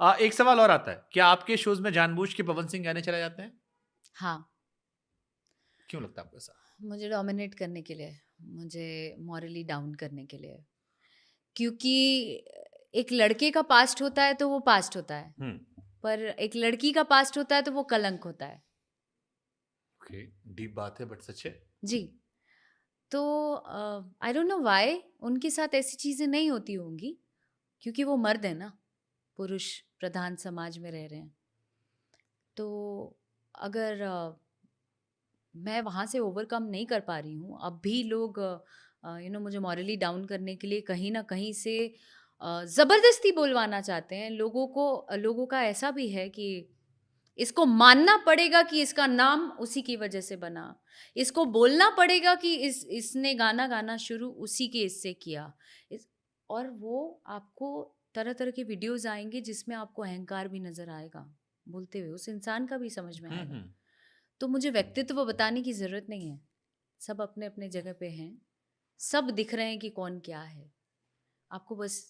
एक सवाल और आता है, क्या आपके शोज में जानबूझ के पवन सिंह गाने चले जाते हैं? हाँ, क्यों लगता है आपको ऐसा? मुझे डोमिनेट करने के लिए, मुझे मॉरली डाउन करने के लिए। क्योंकि एक लड़के का पास्ट होता है तो वो पास्ट होता है, हम्म। पर एक लड़की का पास्ट होता है तो वो कलंक होता है। ओके, डीप बात है बट सच है। जी। तो आई डोंट नो व्हाई उनके साथ ऐसी चीज़ें नहीं होती होंगी, क्योंकि वो मर्द है ना, पुरुष प्रधान समाज में रह रहे हैं। तो अगर मैं वहाँ से ओवरकम नहीं कर पा रही हूँ, अब भी लोग मुझे मॉरली डाउन करने के लिए कहीं न कहीं से ज़बरदस्ती बुलवाना चाहते हैं। लोगों का ऐसा भी है कि इसको मानना पड़ेगा कि इसका नाम उसी की वजह से बना। इसको बोलना पड़ेगा कि इसने गाना गाना शुरू उसी के इससे किया। इस और वो आपको तरह-तरह के वीडियोज़ आएँगे जिसमें आपको अहंकार भी नज़र आएगा, बोलते हुए, उस इंसान का भी समझ में आएगा। हम्म। तो मुझे व्यक्तित्व बताने की ज़रूरत नहीं है। सब अपने-अपने जगह पे हैं। सब दिख रहे हैं कि कौन क्या है। आपको बस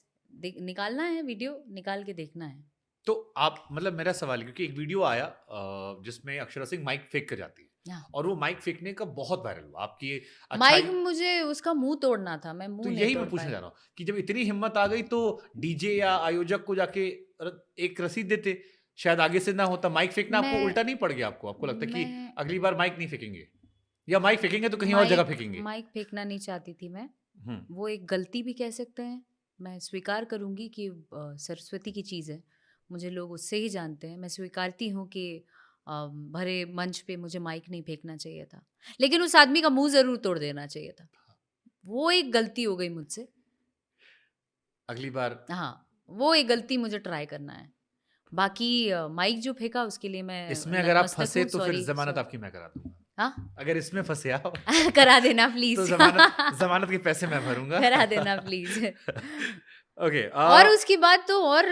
निकालना है वीडियो, निकाल के देखना है। तो आप मतलब मेरा सवाल है, क्योंकि एक वीडियो आया जिसमें अक्षरा सिंह माइक फेंक कर जाती है हाँ। और वो माइक फेंकने का बहुत वायरल हुआ आपकी माइक अच्छाई। मुझे उसका मुँह तोड़ना था, मैं तो मुँह नहीं यही तोड़ मैं पूछने पाई। जा रहा हूँ कि जब इतनी हिम्मत आ गई तो डीजे या आयोजक को जाके एक रसीद देते, शायद आगे से ना होता। माइक फेंकना आपको मैं उल्टा नहीं पड़ गया? आपको लगता है कि मैं अगली बार माइक नहीं फेंकेंगे, या माइक फेंकेंगे तो कहीं और जगह माइक फेंकेंगे? माइक फेंकना नहीं चाहती थी मैं। हम्म। वो एक गलती भी कह सकते हैं। मैं स्वीकार करूँगी कि सरस्वती की चीज़ है। मुझे लोग उससे ही जानते हैं। मैं स्वीकारती हूँ कि भरे मंच पे मुझे माइक नहीं फेंकना चाहिए था। लेकिन उस आदमी का मुँह ज़रूर तोड़ देना चाहिए था। वो एक गलती हो गई मुझसे। अगली बार हाँ, वो एक गलती मुझे ट्राई करना है। बाकी माइक जो फेंका उसके लिए मैं इसमें अगर आप नतमस्तक फंसे हूँ, तो फिर सॉरी जमानत सॉरी। आपकी मैं करा दूंगा। हाँ? अगर इसमें फंसे आप करा देना तो प्लीज़। जमानत जमानत के पैसे मैं भरूंगा। करा देना प्लीज़। ओके। और उसके बाद तो और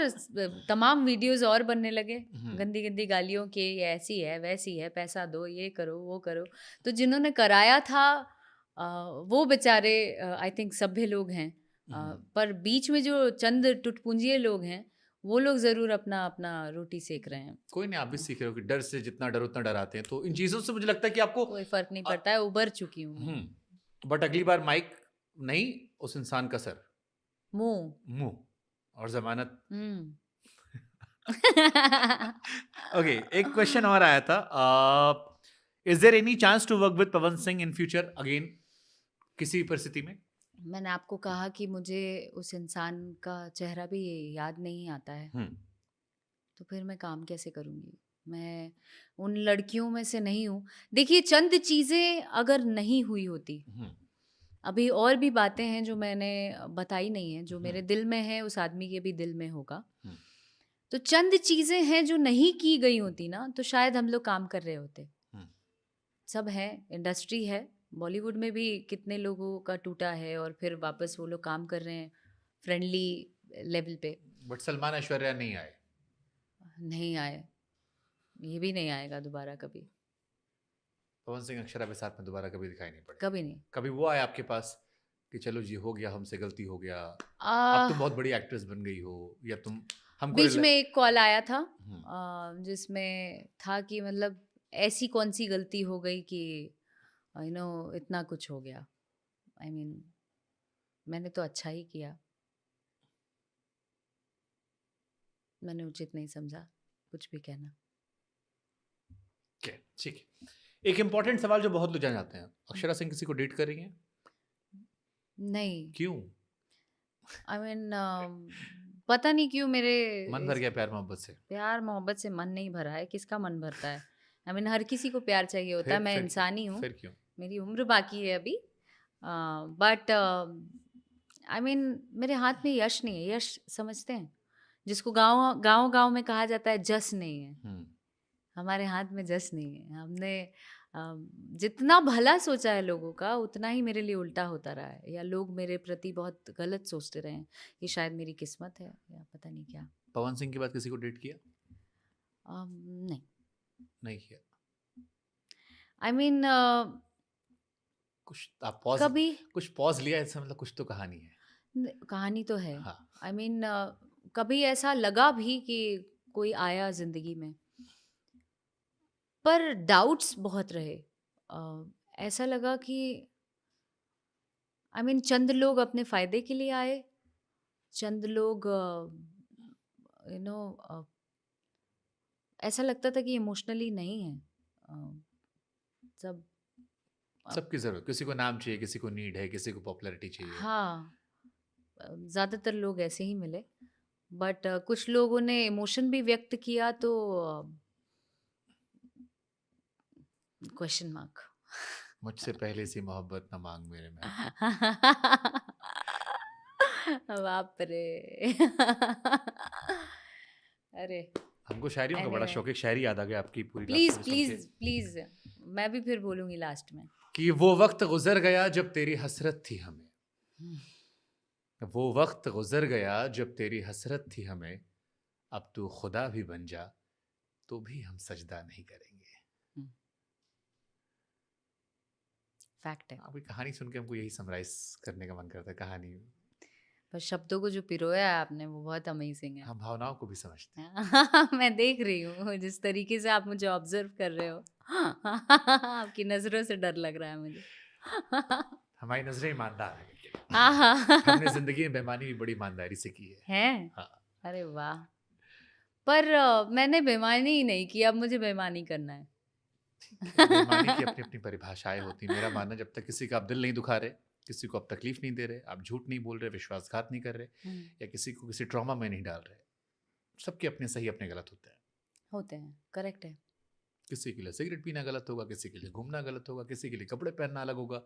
तमाम वीडियोज़ और बनने लगे, हम्म। गंदी-गंदी गालियों के, ये ऐसी है, वैसी है, पैसा दो, ये करो, वो करो। तो जिन्होंने कराया था अ, वो बेचारे आई थिंक सभ्य लोग हैं। पर बीच में जो चंद टुटपुंजिये लोग हैं, वो लोग ज़रूर अपना-अपना रोटी सेक रहे हैं। कोई नहीं, आप भी सीख रहे हो कि डर से जितना डरो उतना डराते हैं, तो इन चीजों से मुझे लगता है कि आपको कोई फ़र्क नहीं पड़ता है, उबर चुकी हूँ मैं। बट अगली बार माइक नहीं, उस इंसान का सर, मुँह। मुंह और जमानत। हुँ। ओके, एक क्वेश्चन और आया था। Is there any chance to work with Pawan Singh in future again, किसी परिस्थिति में? मैंने आपको कहा कि मुझे उस इंसान का चेहरा भी याद नहीं आता है, हम्म। तो फिर मैं काम कैसे करूँगी? मैं उन लड़कियों में से नहीं हूँ। देखिए, चंद चीज़ें अगर नहीं हुई होती, हम्म। अभी और भी बातें हैं जो मैंने बताई नहीं हैं, जो हम्म। मेरे दिल में है, उस आदमी के भी दिल में होगा। हम्म। तो चंद चीज़ें हैं जो नहीं की गई होती ना, तो शायद हम लोग काम कर रहे होते। हम्म। सब है, इंडस्ट्री है। बॉलीवुड में भी कितने लोगों का टूटा है और फिर वापस वो लोग काम कर रहे हैं फ्रेंडली लेवल पे। बट सलमान ऐश्वर्या नहीं आए। नहीं आए, ये भी नहीं आएगा दोबारा कभी। पवन सिंह अक्षरा के साथ में दोबारा कभी दिखाई नहीं पड़े। कभी नहीं। कभी वो आए आपके पास कि चलो जी हो गया, हमसे गलती हो गया, अब आ, तुम बहुत बड़ी एक्ट्रेस बन गई हो, या तुम हमको बीच में एक कॉल आया था हम्म। जिसमें था कि मतलब ऐसी कौन सी गलती हो गई कि इतना कुछ हो गया। आई मीन मैंने तो अच्छा ही किया। मैंने उचित नहीं समझा कुछ भी कहना। क्या, ठीक है। एक इंपॉर्टेंट सवाल जो बहुत लोग जान जाते हैं, अक्षरा सिंह किसी को डेट कर रही हैं? नहीं। क्यों? आई मीन पता नहीं क्यों मेरे मन भर गया प्यार मोहब्बत से? प्यार मोहब्बत से मन नहीं भरा है। किसका मन भरता है? आई मीन हर किसी को प्यार चाहिए होता है। मैं फिर क्यों? इंसान ही हूँ। फिर क्यों? मेरी उम्र बाकी है अभी। बट आई मीन मेरे हाथ में यश नहीं है। यश समझते हैं जिसको गांव गांव गांव में कहा जाता है, जस नहीं है। हम्म। हमारे हाथ में जस नहीं है। हमने जितना भला सोचा है लोगों का, उतना ही मेरे लिए उल्टा होता रहा है, या लोग मेरे प्रति बहुत गलत सोचते रहे हैं। ये शायद मेरी किस्मत है या पता नहीं क्या। पवन सिंह के बाद किसी को डेट किया? नहीं। नहीं किया? आई मीन कुछ आप पॉज, कभी कुछ पॉज लिया इससे मतलब कुछ तो कहानी है। कहानी तो है। हाँ। आई मीन कभी ऐसा लगा भी कि कोई आया ज़िंदगी में, पर डाउट्स बहुत रहे। ऐसा लगा कि चंद लोग अपने फ़ायदे के लिए आए, चंद लोग यू नो ऐसा लगता था कि इमोशनली नहीं है। सब सबकी जरूरत, किसी को नाम चाहिए, किसी को नीड है, किसी को पॉपुलैरिटी चाहिए। हाँ, ज़्यादातर लोग ऐसे ही मिले, बट कुछ लोगों ने इमोशन भी व्यक्त किया, तो क्वेश्चन मार्क। मुझसे पहले सी मोहब्बत न मांग मेरे में। बाप रे। अरे हमको शायरियों का बड़ा एनीवे, शौक है, एक शायरी याद आ गया आपकी पूरी बात प्लीज सुन के। प्लीज प्लीज, मैं भी फिर बोलूंगी लास्ट में। कि वो वक्त गुजर गया जब तेरी हसरत थी हमें, वो वक्त गुजर गया जब तेरी हसरत थी हमें, अब तू खुदा भी बन जा तो भी हम सजदा नहीं करेंगे। फैक्ट है। आपकी कहानी सुन के हमको यही समराइज करने का मन करता है कहानी। पर शब्दों को जो पिरोया है आपने, वो बहुत अमेजिंग है। हम भावनाओं को भी समझते हैं। मैं देख रही हूँ जिस तरीके से आप मुझे ऑब्जर्व कर रहे हो। आपकी नजरों से डर लग रहा है मुझे। हमारी नजरें ईमानदार है, लेकिन हाँ हाँ। हमने जिंदगी में बेईमानी भी बड़ी ईमानदारी से की है। है? हाँ। अरे वाह। पर मैंने बेईमानी ही नहीं की, अब मुझे बेईमानी करना है। बेईमानी की अपनी अपनी परिभाषाएं होती हैं। मेरा मानना, जब तक किसी का आप दिल नहीं दुखा रहे, किसी को आप तकलीफ नहीं दे रहे, आप झूठ नहीं बोल रहे, विश्वासघात नहीं कर रहे, या किसी को किसी ट्रॉमा में नहीं डाल रहे, सबके अपने सही अपने गलत होते हैं। होते हैं, करेक्ट है। किसी के लिए सिगरेट पीना गलत होगा, किसी के लिए घूमना गलत होगा, किसी के लिए कपड़े पहनना अलग होगा,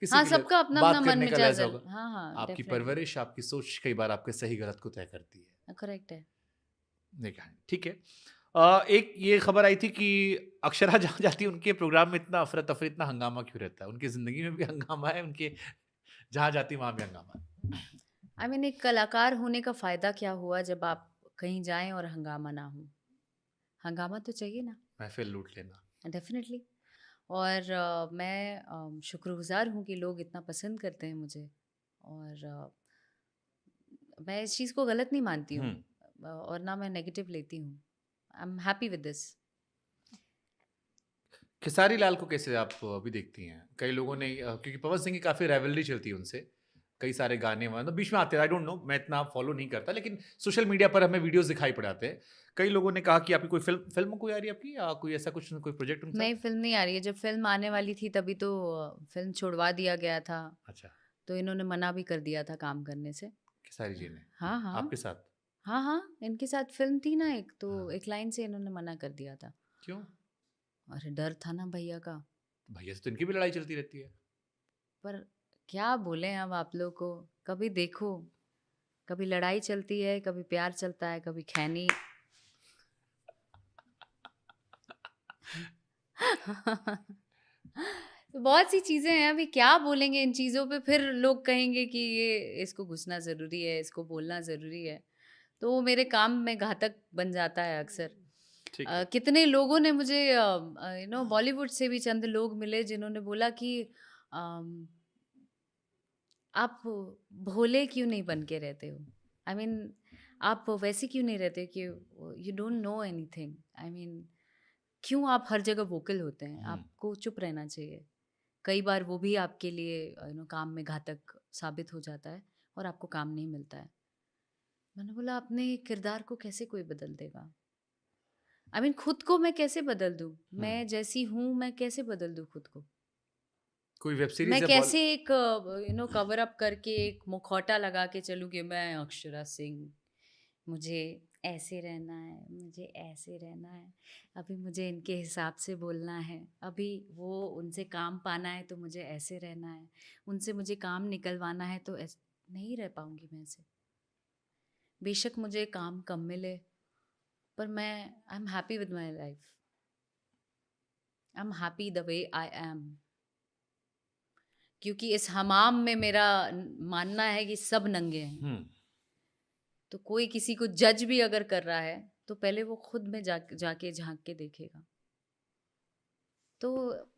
किसी हाँ, के लिए सबका अपना अपना बात मन करने का मिजाज लहजा है। होगा। हाँ हाँ, आपकी डेफिनेटली परवरिश, आपकी सोच कई बार आपके सही गलत को तय करती है। करेक्ट है। ये कहानी ठीक है। एक ये खबर आई थी कि अक्षरा जहाँ जाती है उनके प्रोग्राम में इतना अफरा तफरी, इतना हंगामा क्यों रहता है? उनकी जिंदगी में भी हंगामा है, उनके जहाँ जाती वहां भी हंगामा है। एक कलाकार होने का फायदा क्या हुआ जब आप कहीं जाएं और हंगामा ना हो? हंगामा तो चाहिए ना। महफिल लूट लेना। डेफिनेटली। और मैं शुक्रगुजार हूँ कि लोग इतना पसंद करते हैं मुझे, और मैं इस चीज़ को गलत नहीं मानती हूँ, और ना मैं नेगेटिव लेती हूँ। I am happy with this. Khesari Lal को कैसे आप अभी देखती हैं? कई लोगों ने क्योंकि पवन सिंह की काफी राइवलरी चलती है उनसे, कई सारे गाने मतलब बीच में आते हैं, आई डोंट नो, मैं इतना फॉलो नहीं करता, लेकिन सोशल मीडिया पर हमें वीडियोस दिखाई पड़ाते हैं। कई लोगों ने कहा कि आपकी कोई फिल्म कोई आ रही है आपकी, या कोई ऐसा कुछ कोई प्रोजेक्ट उनके नई साथ? फिल्म नहीं आ रही है। जब फिल्म आने वाली थी तभी तो फिल्म छुड़वा दिया गया था। अच्छा। तो इन्होंने मना भी कर दिया था काम करने से। खेसारी जी ने हाँ हाँ। आपके साथ? हाँ हाँ, इनके साथ फिल्म थी ना एक, तो हाँ। एक लाइन से इन्होंने मना कर दिया था। क्यों? अरे डर था ना भैया का। भैया से तो इनकी भी लड़ाई चलती रहती है। पर क्या बोले अब आप लोग को, कभी देखो, कभी लड़ाई चलती है, कभी प्यार चलता है, कभी खैनी। तो बहुत सी चीजें हैं, अभी क्या बोलेंगे इन चीजों पे, फिर लोग कहेंगे कि ये इसको घुसना जरूरी है, इसको बोलना जरूरी है, तो वो मेरे काम में घातक बन जाता है अक्सर। ठीक है। कितने लोगों ने मुझे बॉलीवुड से भी चंद लोग मिले जिन्होंने बोला कि अम, आप भोले क्यों नहीं बन के रहते हो? आई I मीन आप वैसे क्यों नहीं रहते कि you don't know anything? I mean क्यों आप हर जगह वोकल होते हैं? आपको चुप रहना चाहिए। कई बार वो भी आपके लिए काम में घातक साबित हो जाता है और आपको काम नहीं मिलता है। मैंने बोला अपने किरदार को कैसे कोई बदल देगा? आई मीन खुद को मैं कैसे बदल दूँ? मैं जैसी हूँ मैं कैसे बदल दूँ खुद को? कोई वेब सीरीज मैं या कैसे एक कवर अप करके एक मुखौटा लगा के चलूँ कि मैं अक्षरा सिंह, मुझे ऐसे रहना है, मुझे ऐसे रहना है, अभी मुझे इनके हिसाब से बोलना है, अभी वो उनसे काम पाना है तो मुझे ऐसे रहना है, उनसे मुझे काम निकलवाना है तो ऐसे नहीं रह पाऊंगी मैं ऐसे। बेशक मुझे काम कम मिले, पर मैं आई am happy with my life. I am happy the way I am. क्योंकि इस हमाम में मेरा मानना है कि सब नंगे हैं। तो कोई किसी को जज भी अगर कर रहा है तो पहले वो खुद में जाके झांक के देखेगा। तो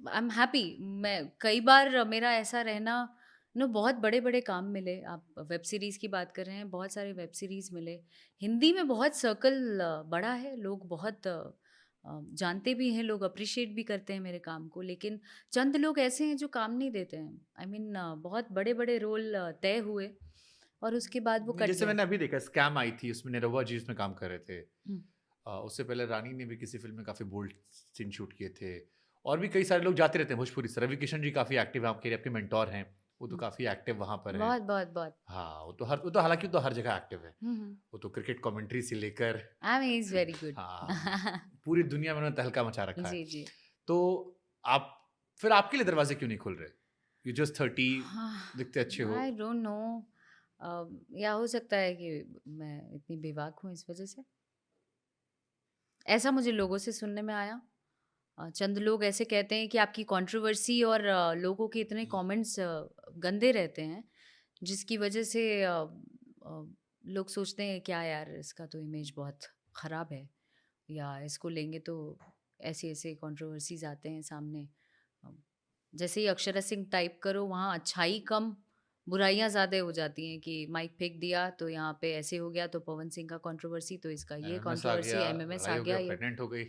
आई एम हैप्पी। मैं कई बार मेरा ऐसा रहना बहुत बड़े-बड़े काम मिले। आप वेब सीरीज़ की बात कर रहे हैं, बहुत सारे वेब सीरीज़ मिले। हिंदी में बहुत सर्कल बड़ा है, लोग बहुत जानते भी हैं, लोग अप्रिशिएट भी करते हैं मेरे काम को, लेकिन चंद लोग ऐसे हैं जो काम नहीं देते हैं। आई मीन बहुत बड़े-बड़े रोल तय हुए और उसके बाद वो नहीं, कट जैसे गया। मैंने अभी देखा स्कैम आई थी, उसमें निरहुआ जी उसमें काम कर रहे थे। हुँ, उससे पहले रानी ने भी किसी फ़िल्म में काफ़ी बोल्ड सीन शूट किए थे और भी कई सारे लोग जाते रहते हैं भोजपुरी से। रवि किशन जी काफ़ी एक्टिव हैं, आपके मेंटोर हैं, वो तो हुँ। काफ़ी एक्टिव वहाँ पर हैं। बहुत, बहुत, बहुत। हाँ, वो तो हालाँकि वो तो हर जगह एक्टिव है। हुँ, हुँ। वो तो क्रिकेट कमेंट्री से लेकर I mean he is very good. हाँ, पूरी दुनिया में उन्होंने तहलका मचा रखा है। जी, जी। तो आप फिर आपके लिए दरवाज़े क्यों नहीं खुल रहे? यू जस्ट 30 दिखते अच्छे हो। I don't know. या हो सकता है कि मैं इतनी बेबाक हूँ इस वज़ह से। ऐसा मुझे लोगों से सुनने में आया। चंद लोग ऐसे कहते हैं कि आपकी कंट्रोवर्सी और लोगों के इतने कमेंट्स गंदे रहते हैं, जिसकी वजह से अ, लोग सोचते हैं क्या यार इसका तो इमेज बहुत ख़राब है, या इसको लेंगे तो ऐसे-ऐसे कंट्रोवर्सीज़ आते हैं सामने। अ, जैसे ही अक्षरा सिंह टाइप करो वहाँ अच्छाई कम, बुराइयाँ ज़्यादा हो जाती हैं कि माइक फेंक दिया तो यहाँ पे ऐसे हो गया, तो पवन सिंह का कंट्रोवर्सी तो इसका ये एमएमएस आ कंट्रोवर्सी, गया, एमएमएस लड़ाई आ हो गया गया, ये। प्रेग्नेंट हो गई।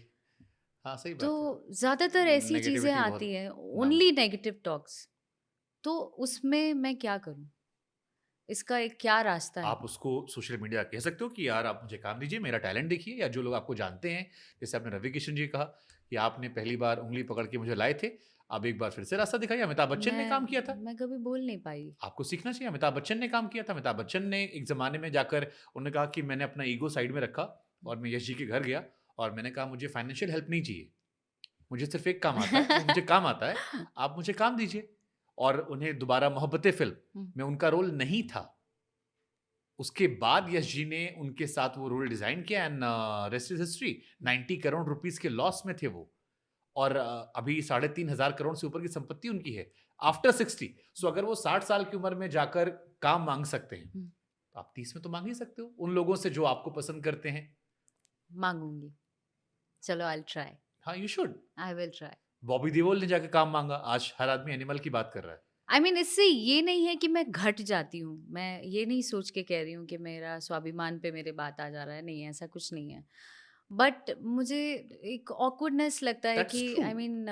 हाँ, सही तो बात है। ज़्यादातर ऐसी चीज़ें नेगेटिविटी आती बहुत हैं, नाम ओनली नेगेटिव टॉक्स। तो उसमें मैं क्या करूँ? इसका एक क्या रास्ता है? आप उसको सोशल मीडिया कह सकते हो कि यार आप मुझे काम दीजिए, मेरा टैलेंट देखिए या जो लोग आपको जानते हैं, जैसे आपने रवि किशन जी कहा कि आपने पहली बार उँगली पकड़ के मुझे लाए थे, अब एक बार फिर से रास्ता दिखाइए। अमिताभ बच्चन ने काम किया था, मैं कभी बोल नहीं पाई। आपको सीखना चाहिए। अमिताभ बच्चन ने काम किया था, अमिताभ बच्चन ने एक ज़माने में जाकर उन्होंने कहा कि मैंने अपना ईगो साइड में रखा और मैं यश जी के घर गया और मैंने कहा मुझे फाइनेंशियल हेल्प नहीं चाहिए, मुझे सिर्फ एक काम आता है, वो मुझे काम आता है, आप मुझे काम दीजिए। और उन्हें दोबारा मोहब्बतें फ़िल्म हुँ, में उनका रोल नहीं था। उसके बाद यश जी ने उनके साथ वो रोल डिज़ाइन किया and rest is history. 90 crore rupees के लॉस में थे वो और अभी 3,500 करोड़ से ऊपर की संपत्ति उनकी है आफ्टर 60। सो अगर वो 60 साल की उम्र में जाकर काम माँग सकते हैं, हुँ, तो आप 30 में तो माँग ही सकते हो उन लोगों से जो आपको पसंद करते हैं। माँगूँगी। चलो आई विल ट्राई, हाँ, you should. I will try. Bobby Deol ने जाके काम माँगा, आज हर आदमी एनिमल की बात कर रहा है। आई मीन इससे ये नहीं है कि मैं घट जाती हूँ। मैं ये नहीं सोच के कह रही हूँ कि मेरा स्वाभिमान पे मेरे बात आ जा रहा है, नहीं ऐसा कुछ नहीं है। बट मुझे एक ऑकवर्डनेस लगता है दैट्स कि ट्रू। आई मीन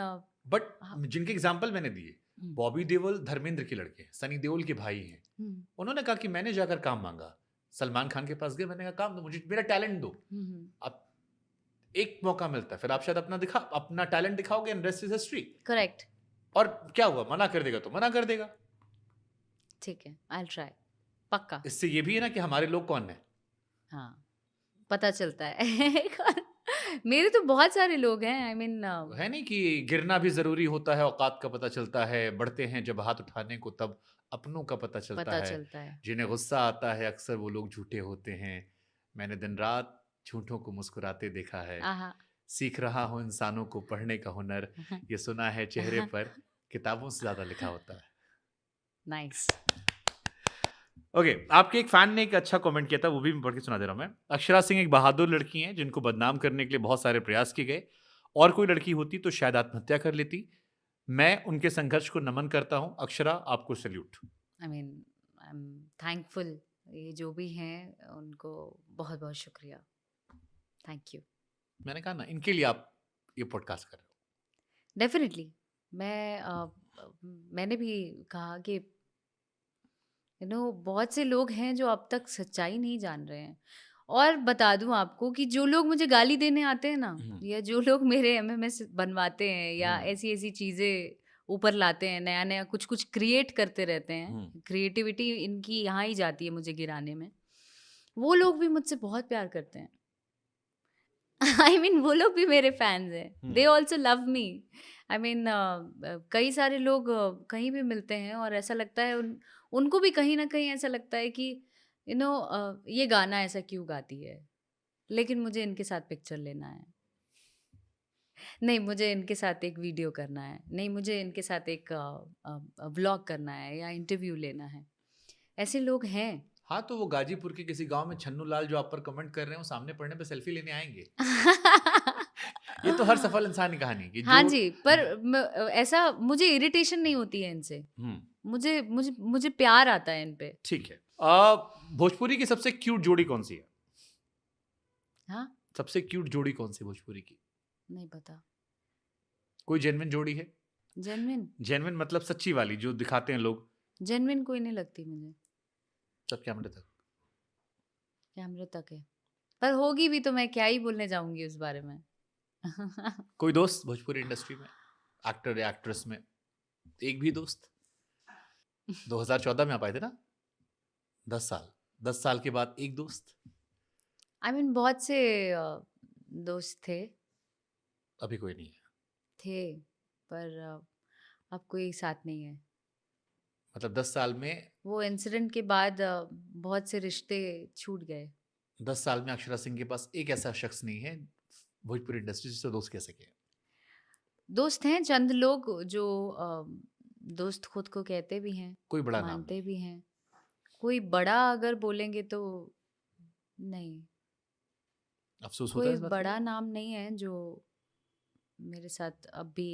बट हाँ, जिनके एग्ज़ाम्पल मैंने दिए, हुँ, बॉबी देओल धर्मेंद्र के लड़के हैं, सनी देओल के भाई हैं। हुँ, उन्होंने कहा कि मैंने जाकर काम माँगा। सलमान खान के पास गए, मैंने कहा काम दो मुझे, मेरा टैलेंट दो। हुँ, हुँ। अब एक मौका मिलता है, फिर आप शायद अपना टैलेंट दिखाओगे and rest is history. Correct, और क्या हुआ, मना कर देगा तो मना कर देगा। ठीक है, आई विल ट्राई, पक्का। इससे ये भी है ना कि हमारे लोग कौन हैं। हाँ, पता चलता है। मेरे तो बहुत सारे लोग हैं आई मीन है नहीं कि गिरना भी ज़रूरी होता है, औकात का पता चलता है, बढ़ते हैं जब हाथ उठाने को तब अपनों का पता चलता पता है। चलता है। जिन्हें गुस्सा आता है अक्सर वो लोग झूठे होते हैं। मैंने दिन-रात झूठों को मुस्कुराते देखा है। आहा! सीख रहा हूँ इंसानों को पढ़ने का हुनर, ये सुना है चेहरे पर किताबों से ज़्यादा लिखा होता है। नाइस। ओके, आपके एक फैन ने एक अच्छा कमेंट किया था, वो भी मैं पढ़ के सुना दे रहा हूँ मैं। अक्षरा सिंह एक बहादुर लड़की हैं जिनको बदनाम करने के लिए बहुत सारे प्रयास किए गए। और कोई लड़की होती तो शायद आत्महत्या कर लेती। मैं उनके संघर्ष को नमन करता हूँ। अक्षरा, आपको salute. I mean I am thankful, ये जो भी हैं उनको बहुत-बहुत शुक्रिया। Thank you. मैंने कहा ना, इनके लिए आप ये पॉडकास्ट कर रहे हो। डेफ़िनिटली मैं मैंने भी कहा कि बहुत से लोग हैं जो अब तक सच्चाई नहीं जान रहे हैं। और बता दूँ आपको कि जो लोग मुझे गाली देने आते हैं ना, हुँ, या जो लोग मेरे एमएमएस बनवाते हैं या हुँ, ऐसी-ऐसी चीज़ें ऊपर लाते हैं, नया-नया कुछ-कुछ क्रिएट करते रहते हुँ। हैं, क्रिएटिविटी इनकी यहाँ ही जाती है मुझे गिराने में। वो लोग भी मुझसे बहुत प्यार करते हैं। आई मीन वो लोग भी मेरे फैन्स हैं। हुँ। They also love me. I mean कई सारे लोग कहीं भी मिलते हैं और ऐसा लगता है उनको भी कहीं न कहीं ऐसा लगता है कि ये गाना ऐसा क्यों गाती है? लेकिन मुझे इनके साथ पिक्चर लेना है। नहीं, मुझे इनके साथ एक वीडियो करना है। नहीं, मुझे इनके साथ एक व्लॉग करना है या इंटरव्यू लेना है। ऐसे लोग हैं। हाँ, तो वो गाज़ीपुर के किसी गाँव में छन्नू लाल जो आप पर कमेंट कर रहे हैं, वो सामने पढ़ने पे सेल्फी लेने आएँगे। ये तो हर सफल इंसान की कहानी है कि हाँ जो जी, पर ऐसा मुझे इरिटेशन नहीं होती है इनसे। मुझे मुझे मुझे प्यार आता है इन पे। ठीक है। भोजपुरी की सबसे क्यूट जोड़ी कौन सी है? हाँ, सबसे क्यूट जोड़ी कौन सी भोजपुरी की? नहीं पता। कोई जेन्युइन जोड़ी है? जेन्युइन जेन्युइन मतलब सच्ची वाली जो दिखाते हैं लोग जेन्युइन कोई नहीं लगती मुझे। सब कैमरे तक। कैमरे तक है, पर होगी भी तो मैं क्या ही बोलने जाऊंगी उस बारे में। कोई दोस्त भोजपुरी इंडस्ट्री में, एक्टर या एक्ट्रेस में, एक भी दोस्त? 2014 में आप आए थे ना? 10 साल, 10 साल के बाद एक दोस्त? आई मीन बहुत से दोस्त अभी कोई नहीं है। थे, पर अब कोई साथ नहीं है। मतलब 10 साल में, वो इंसिडेंट के बाद बहुत से रिश्ते छूट गए। 10 साल में अक्षरा सिंह के पास एक ऐसा शख्स नहीं है भोजपुरी इंडस्ट्री जिससे दोस्त कह सके। दोस्त हैं चंद लोग जो दोस्त खुद को कहते भी हैं, कोई बड़ा नाम मानते नहीं। भी हैं। कोई बड़ा अगर बोलेंगे तो नहीं, अफसोस होता है कोई इस बात बड़ा का? नाम नहीं है जो मेरे साथ अब भी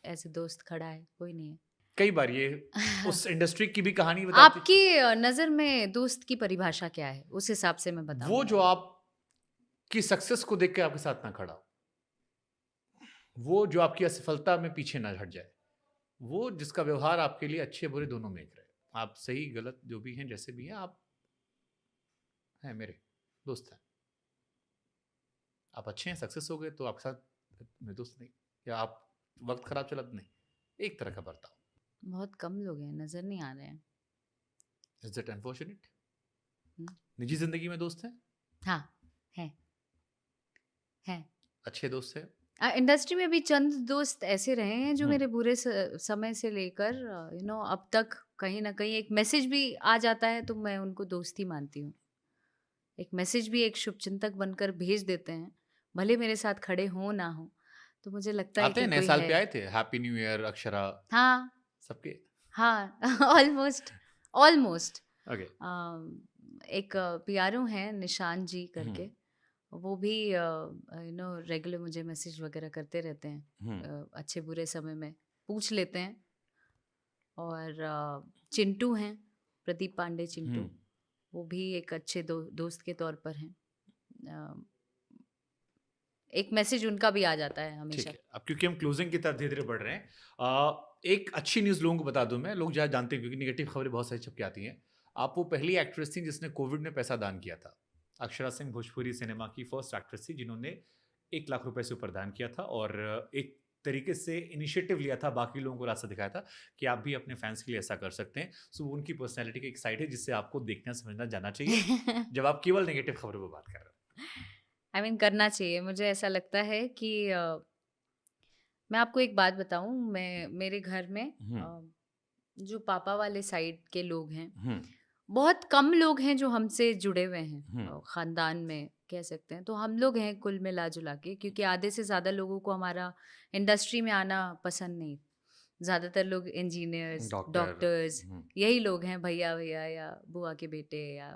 ऐसे दोस्त खड़ा है, कोई नहीं कई बार ये है। उस इंडस्ट्री की भी कहानी बताती। आपकी नज़र में दोस्त की परिभाषा क्या है? उस हिसाब से मैं वो बताऊंगी। जो आपकी सक्सेस को देख के आपके साथ ना खड़ा हो, वो जो आपकी असफलता में पीछे ना हट जाए, वो जिसका व्यवहार आपके लिए अच्छे बुरे दोनों में एक रहे। आप सही गलत जो भी हैं, जैसे भी हैं, आप हैं मेरे दोस्त हैं। आप अच्छे हैं, सक्सेस हो गए तो आपके साथ मेरे दोस्त नहीं, या आप वक्त खराब चला तो नहीं, एक तरह का बर्ताव। बहुत कम लोग हैं, नज़र नहीं आ रहे हैं। Is it unfortunate? हम्म, निजी जिंदगी में दोस्त हैं, हाँ, है। अच्छे दोस्त हैं। इंडस्ट्री में भी चंद दोस्त ऐसे रहे हैं जो हम्म, मेरे बुरे समय से लेकर अब तक कहीं ना कहीं एक मैसेज भी आ जाता है तो मैं उनको दोस्त ही मानती हूँ। एक मैसेज भी एक शुभचिंतक बनकर भेज देते हैं, भले मेरे साथ खड़े हो ना हो, तो मुझे लगता है आते कि हैं, नए कोई साल है। पे आए थे, हैप्पी न्यू ईयर अक्षरा हाँ, सबके। हाँ। Almost almost okay. एक पियारो हैं निशान जी करके, हम्म, वो भी रेगुलर मुझे मैसेज वगैरह करते रहते हैं। हम्म, अच्छे बुरे समय में पूछ लेते हैं। और चिंटू हैं, प्रदीप पांडे चिंटू, हम्म। वो भी एक अच्छे दोस्त के तौर पर हैं। अ, एक मैसेज उनका भी आ जाता है ठीक हमेशा। है, अब क्योंकि हम क्लोजिंग की तरफ धीरे धीरे बढ़ रहे हैं, एक अच्छी न्यूज़ लोगों को बता दूं मैं, लोग ज़्यादा जानते हैं क्योंकि नेगेटिव खबरें बहुत सारी छपके आती हैं। आप वो पहली एक्ट्रेस थी जिसने कोविड में पैसा दान किया था। अक्षरा सिंह भोजपुरी सिनेमा की फर्स्ट एक्ट्रेस थी जिन्होंने 1 लाख रुपए से ऊपर दान किया था, और एक तरीके से इनिशिएटिव लिया था, बाकी लोगों को रास्ता दिखाया था कि आप भी अपने फैंस के लिए ऐसा कर सकते हैं। सो वो उनकी पर्सनैलिटी की एक साइड है जिससे आपको देखना समझना जाना चाहिए जब आप केवल नेगेटिव खबरों पर बात कर रहे हो। आई मीन करना चाहिए, मुझे ऐसा लगता है कि मैं आपको एक बात बताऊं, मैं मेरे घर में हम्म, जो पापा वाले साइड के लोग हैं, हम्म, बहुत कम लोग हैं जो हमसे जुड़े हुए हैं, हम्म, खानदान में कह सकते हैं। तो हम लोग हैं कुल मिला जुला के, क्योंकि आधे से ज़्यादा लोगों को हमारा इंडस्ट्री में आना पसंद नहीं। ज़्यादातर लोग इंजीनियर्स, डॉक्टर। डॉक्टर्स, यही लोग हैं, भैया भैया या बुआ के बेटे या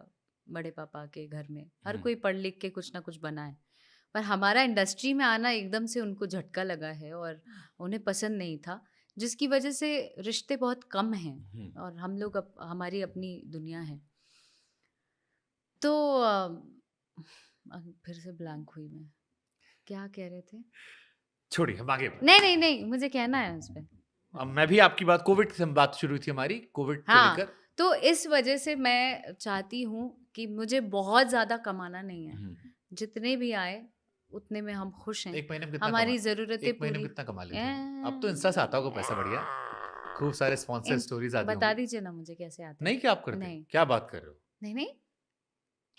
बड़े पापा के घर में हर कोई पढ़ लिख के कुछ ना कुछ बना है। पर हमारा इंडस्ट्री में आना एकदम से उनको झटका लगा है और उन्हें पसंद नहीं था, जिसकी वजह से रिश्ते बहुत कम हैं और हम लोग हमारी अपनी दुनिया है। तो फिर से ब्लैंक हुई मैं, क्या कह रहे थे? छोड़िए, हम आगे बढ़ते नहीं नहीं नहीं, मुझे कहना है उस पे। हैं। अब मैं भी आपकी बात, कोविड से बात शुरू हुई थी हमारी, कोविड को हाँ, लेकर। तो इस वजह से मैं चाहती हूँ कि मुझे बहुत ज़्यादा कमाना नहीं है, जितने भी आए उतने में हम खुश हैं। एक महीने में कितना हमारी ज़रूरतें एक महीने में पूरी कितना कमा लेते हो? अब तो इंस्टा से आता होगा पैसा बढ़िया, खूब सारे स्पॉन्सर स्टोरीज आती बता होंगी। दीजिए ना मुझे कैसे आता है। नहीं, क्या आप करते हैं? नहीं क्या बात कर रहे हो? नहीं नहीं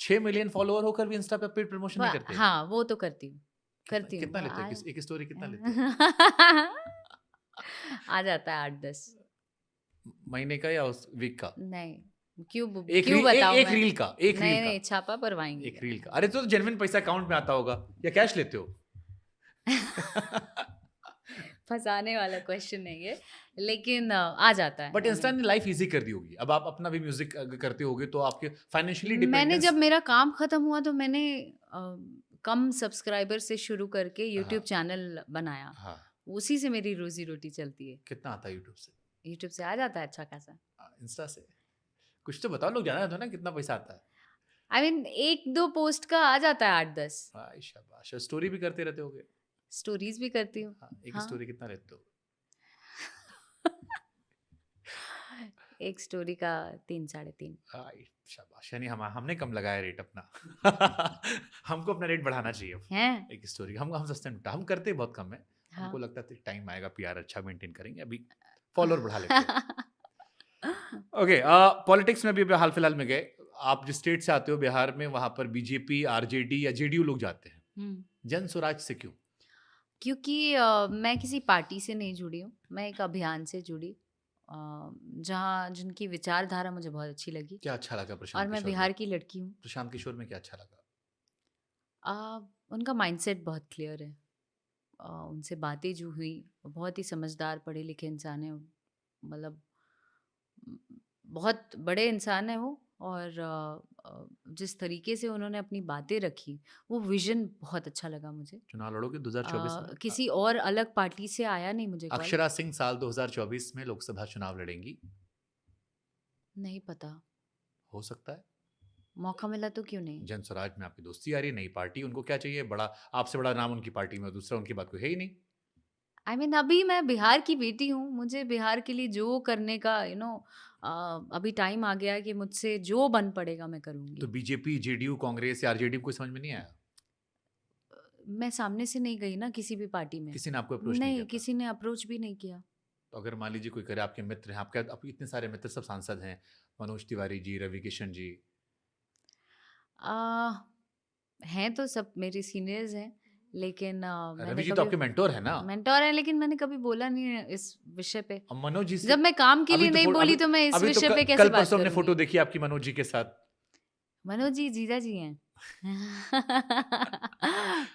6 मिलियन फॉलोअर होकर भी इंस्टा पे पेड प्रमोशन नहीं करते? हाँ, वो तो करती हूँ, करती हूँ। कितना लेते हो? एक स्टोरी कितना लेते हो? आ जाता है 8-10। महीने का या उस वीक का? नहीं, क्यों एक क्यों रील, बताऊं एक मैं? रील का, एक रील नहीं का, नहीं, छापा परवाएंगे एक रील का। अरे तो जेन्युइन पैसा अकाउंट में आता होगा या कैश लेते हो? फंसाने वाला क्वेश्चन है ये, लेकिन आ जाता है। बट इंस्टा ने लाइफ इजी कर दी होगी। अब आप अपना भी म्यूजिक करते होगे तो आपके फाइनेंशियली मैंने डिपेंडेंस। जब मेरा काम खत्म हुआ तो मैंने कम सब्सक्राइबर से शुरू करके यूट्यूब हाँ चैनल बनाया, हाँ। उसी से मेरी रोजी रोटी चलती है। कितना आता है यूट्यूब से? यूट्यूब से आ जाता है अच्छा खासा। इंस्टा से? कुछ तो बताओ, लोग जाना तो ना कितना पैसा आता है। आई मीन 1-2 पोस्ट का आ जाता है 8-10। भाई शाबाश। स्टोरी भी करते रहते होगे? स्टोरीज भी करती हूँ। हाँ, एक हाँ। स्टोरी कितना लेते हो? एक स्टोरी का 3-3.5। भाई शाबाश। यानी हमने कम लगाया रेट अपना। हमको अपना रेट बढ़ाना चाहिए हैं? एक स्टोरी का। हम सस्ते में हम करते बहुत कम है। हमको हाँ। लगता है टाइम आएगा, पीआर अच्छा मेंटेन करेंगे, अभी फॉलोअर बढ़ा लेते हैं। ओके, पॉलिटिक्स में भी अभी हाल फिलहाल में गए आप। जिस स्टेट से आते हो बिहार में, वहां पर बीजेपी, आरजेडी या जेडीयू लोग जाते हैं। हुँ। जन स्वराज से क्यों? क्योंकि मैं किसी पार्टी से नहीं जुड़ी हूँ, मैं एक अभियान से जुड़ी, जहाँ जिनकी विचारधारा मुझे बहुत अच्छी लगी, क्या अच्छा लगा और प्रशांत मैं किशोर में? बिहार की लड़की हूँ। प्रशांत किशोर में क्या अच्छा लगा? उनका माइंडसेट बहुत क्लियर है। उनसे बातें जो हुई, वो बहुत ही समझदार पढ़े लिखे इंसान हैं। मतलब म, बहुत बड़े इंसान है वो। और जिस तरीके से उन्होंने अपनी बातें रखी, वो विजन बहुत अच्छा लगा मुझे। चुनाव लड़ोगे 2024 में? किसी और अलग पार्टी से आया नहीं मुझे कॉल। अक्षरा सिंह साल 2024 में लोकसभा चुनाव लड़ेंगी। नहीं पता, हो सकता है। मौका मिला तो क्यों नहीं। जन स्वराज में आपकी दोस्ती आ रही है, नई पार्टी, उनको क्या चाहिए? बड़ा आपसे बड़ा नाम उनकी पार्टी में, दूसरा उनकी बात कोई है ही नहीं। आई मीन अभी मैं बिहार की बेटी हूँ, मुझे बिहार के लिए जो करने का अभी टाइम आ गया है कि मुझसे जो बन पड़ेगा मैं तो करूँगी। बीजेपी, जेडीयू, कांग्रेस या आरजेडी को समझ में नहीं आया? मैं सामने से नहीं गई ना किसी भी पार्टी में। किसी ने आपको अप्रोच नहीं किया नहीं, था? किसी ने अप्रोच भी नहीं किया। तो अगर मान लीजिए कोई करे, आपके मित्र हैं, आपके इतने सारे मित्र सब सांसद हैं, मनोज तिवारी जी, रवि किशन जी। आ, हैं तो सब मेरे सीनियर्स हैं, लेकिन मैंने रवि जी तो कभी आपके मेंटोर है ना? मेंटोर है, लेकिन मैंने कभी बोला नहीं है इस विषय पे। अब मनोज जी से जब मैं काम के लिए नहीं बोली तो मैं इस अभी तो विषय पे कल कैसे बात परसों हमने फोटो करूंगी। देखी आपकी मनोज जी के साथ। मनोज जी जीजा जी हैं।